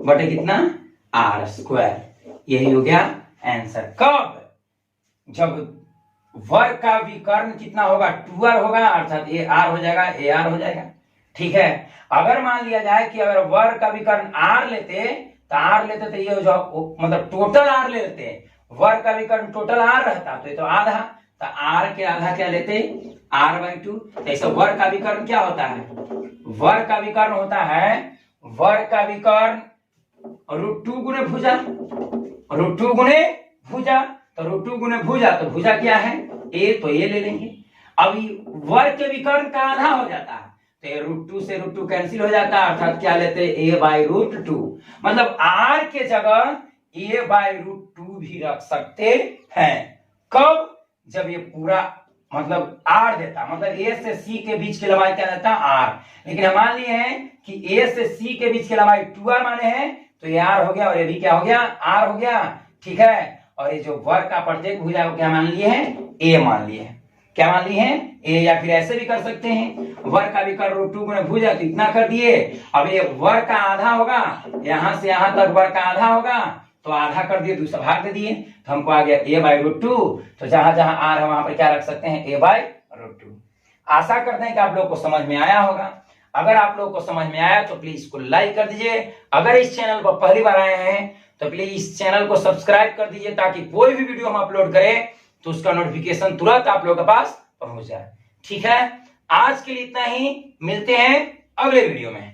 बटे कितना, r स्क्वायर। यही हो गया आंसर। कब, जब वर्ग का विकर्ण कितना होगा, 2r होगा, अर्थात ये r हो जाएगा, ar हो जाएगा। ठीक है, अगर मान लिया जाए कि अगर वर्ग का विकर्ण r लेते तो r लेते तो ये जो मतलब टोटल r लेते, वर्ग का विकर्ण टोटल r रहता तो ये तो आधा, तो r के आधा क्या लेते, r/2। तो ऐसे वर्ग का विकर्ण क्या होता है, वर्ग का विकर्ण होता है, वर्ग का विकर्ण √2 गुणे भुजा, √2 गुणे भुजा, तो √2 गुणे भुजा, तो भुजा क्या है, a, तो ये ले लेंगे। अब वर्ग के विकर्ण का आधा हो जाता है, तो √2 से √2 कैंसिल हो जाता है, अर्थात क्या लेते हैं, a/√2, मतलब r के जगह a/√2 भी रख सकते हैं। कब, जब ये पूरा मतलब r देता, मतलब a से c के बीच की लंबाई क्या रहता है, r, लेकिन हम मान लिए हैं कि a से c के बीच की लंबाई 2r माने हैं, तो ये r हो गया और ये भी क्या हो गया, r हो गया। ठीक है, और ये जो वर्ग का प्रत्येक भुजा को क्या मान लिए हैं, a मान लिए हैं, क्या मान लिए हैं, a, या फिर ऐसे भी कर सकते हैं, वर्ग का विकर्ण √2 गुणे भुजा, तो इतना कर दिए। अब ये वर्ग का आधा होगा, यहां से यहां तक वर्ग का आधा होगा, तो आधा कर दिए, दूसरा भाग दे दिए, तो हमको आ गया a/√2। तो जहां जहां r है वहां पर क्या रख सकते हैं, a/√2। आशा करते हैं कि आप लोग को समझ में आया होगा। अगर आप लोग को समझ में आया तो प्लीज इसको लाइक कर दीजिए। अगर इस चैनल पर पहली बार आए हैं तो प्लीज इस चैनल को सब्सक्राइब कर दीजिए, ताकि कोई भी वीडियो हम अपलोड करें तो उसका नोटिफिकेशन तुरंत आप लोगों के पास पहुंच जाए। ठीक है, आज के लिए इतना ही, मिलते हैं अगले वीडियो में।